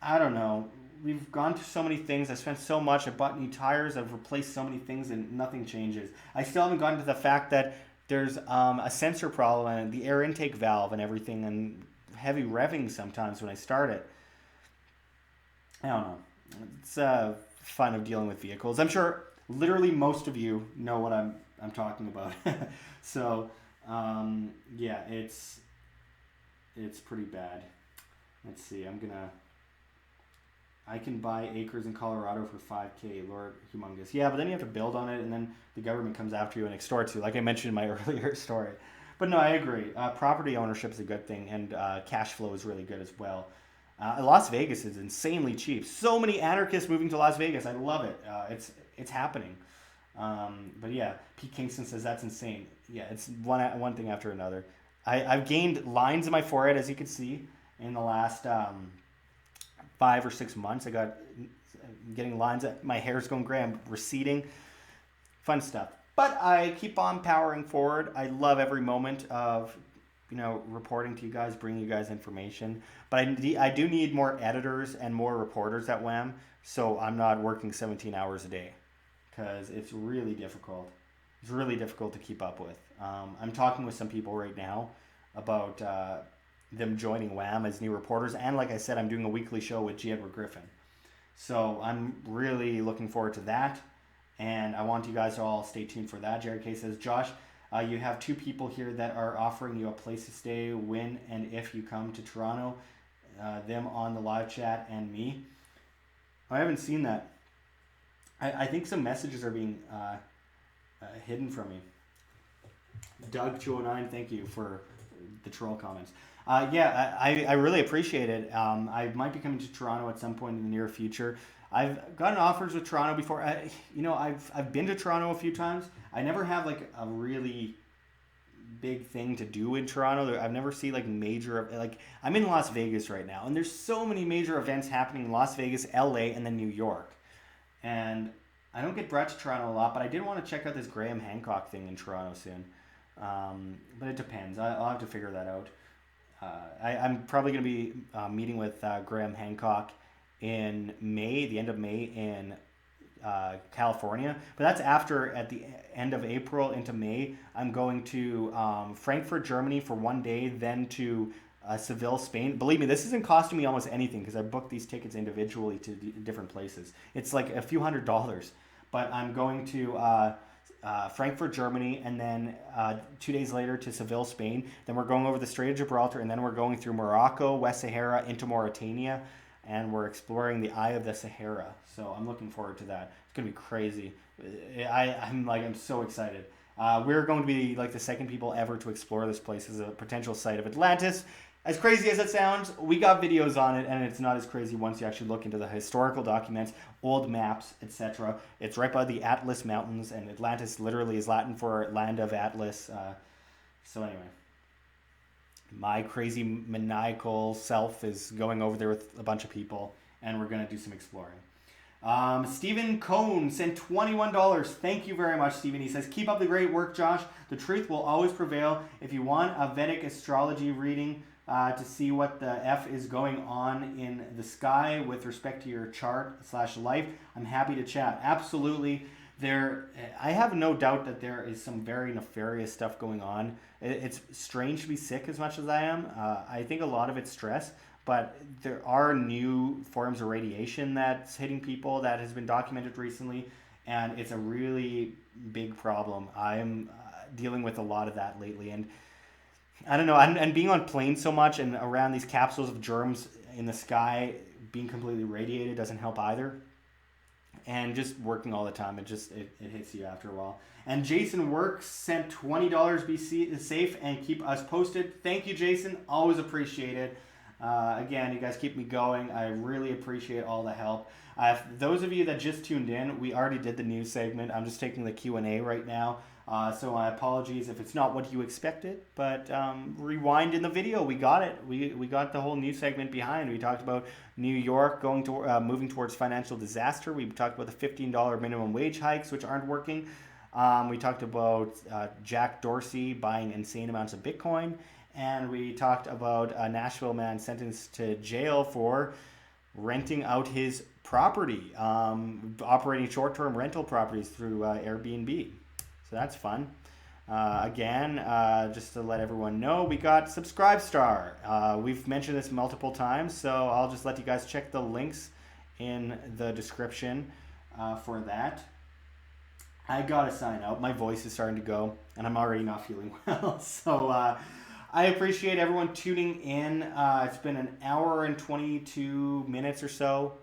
I don't know. We've gone through so many things. I spent so much. I bought new tires. I've replaced so many things, and nothing changes. I still haven't gotten to the fact that there's a sensor problem and the air intake valve and everything, and heavy revving sometimes when I start it. I don't know. It's fun of dealing with vehicles. I'm sure literally most of you know what I'm talking about. So yeah, it's pretty bad. Let's see. I can buy acres in Colorado for $5,000. Lord, humongous. Yeah, but then you have to build on it, and then the government comes after you and extorts you, like I mentioned in my earlier story. But no, I agree. Property ownership is a good thing, and cash flow is really good as well. Las Vegas is insanely cheap. So many anarchists moving to Las Vegas. I love it. It's happening. But yeah, Pete Kingston says that's insane. Yeah, it's one thing after another. I've gained lines in my forehead, as you can see, in the last 5 or 6 months. I'm getting lines. My hair's going gray. I'm receding. Fun stuff. But I keep on powering forward. I love every moment of reporting to you guys, bringing you guys information. But I do need more editors and more reporters at WAM, so I'm not working 17 hours a day, because it's really difficult. It's really difficult to keep up with. I'm talking with some people right now about them joining WAM as new reporters, and like I said, I'm doing a weekly show with G. Edward Griffin. So I'm really looking forward to that, and I want you guys to all stay tuned for that. Jared K says, Josh, you have 2 people here that are offering you a place to stay when and if you come to Toronto. Them on the live chat and me. I haven't seen that. I think some messages are being hidden from me. Doug209, thank you for the troll comments. Yeah, I really appreciate it. I might be coming to Toronto at some point in the near future. I've gotten offers with Toronto before. I've been to Toronto a few times. I never have like a really big thing to do in Toronto. I've never seen like major, like I'm in Las Vegas right now, and there's so many major events happening in Las Vegas, LA, and then New York. And I don't get brought to Toronto a lot, but I did want to check out this Graham Hancock thing in Toronto soon. But it depends. I'll have to figure that out. I'm probably going to be meeting with Graham Hancock in May, the end of May in California. But that's after, at the end of April into May, I'm going to Frankfurt, Germany for one day, then to Seville, Spain. Believe me, this isn't costing me almost anything because I booked these tickets individually to different places. It's like a few $100s. But I'm going to Frankfurt, Germany, and then 2 days later to Seville, Spain. Then we're going over the Strait of Gibraltar, and then we're going through Morocco, West Sahara, into Mauritania, and we're exploring the Eye of the Sahara. So I'm looking forward to that. It's gonna be crazy. I'm so excited. We're going to be like the second people ever to explore this place as a potential site of Atlantis. As crazy as it sounds, we got videos on it, and it's not as crazy once you actually look into the historical documents, old maps, etc. It's right by the Atlas Mountains, and Atlantis literally is Latin for land of Atlas. So anyway, my crazy maniacal self is going over there with a bunch of people, and we're going to do some exploring. Stephen Cohn sent $21. Thank you very much, Stephen. He says, keep up the great work, Josh. The truth will always prevail. If you want a Vedic astrology reading to see what the F is going on in the sky with respect to your chart/life, I'm happy to chat. Absolutely. I have no doubt that there is some very nefarious stuff going on. It's strange to be sick as much as I am. I think a lot of it's stress. But there are new forms of radiation that's hitting people that has been documented recently, and it's a really big problem. I'm dealing with a lot of that lately, and I don't know, and being on planes so much and around these capsules of germs in the sky, being completely radiated doesn't help either. And just working all the time, it hits you after a while. And Jason Works sent $20. Be safe and keep us posted. Thank you, Jason. Always appreciate it. Again, you guys keep me going. I really appreciate all the help. Those of you that just tuned in, we already did the news segment. I'm just taking the Q&A right now. So my apologies if it's not what you expected, but rewind in the video. We got it. We got the whole news segment behind. We talked about New York moving towards financial disaster. We talked about the $15 minimum wage hikes, which aren't working. We talked about Jack Dorsey buying insane amounts of Bitcoin. And we talked about a Nashville man sentenced to jail for renting out his property, operating short-term rental properties through Airbnb. So that's fun. Again, just to let everyone know, we got Subscribestar. We've mentioned this multiple times, so I'll just let you guys check the links in the description for that. I gotta sign out. My voice is starting to go, and I'm already not feeling well. So I appreciate everyone tuning in. It's been an hour and 22 minutes or so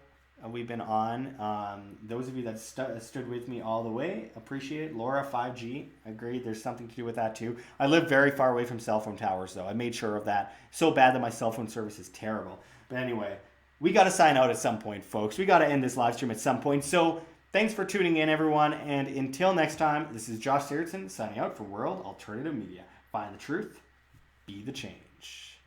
we've been on. Those of you that stood with me all the way, appreciate it. Laura, 5G, agreed. There's something to do with that too. I live very far away from cell phone towers, though. I made sure of that. So bad that my cell phone service is terrible. But anyway, we got to sign out at some point, folks. We got to end this live stream at some point. So thanks for tuning in, everyone. And until next time, this is Josh Sigurdson signing out for World Alternative Media. Find the truth. Be the change.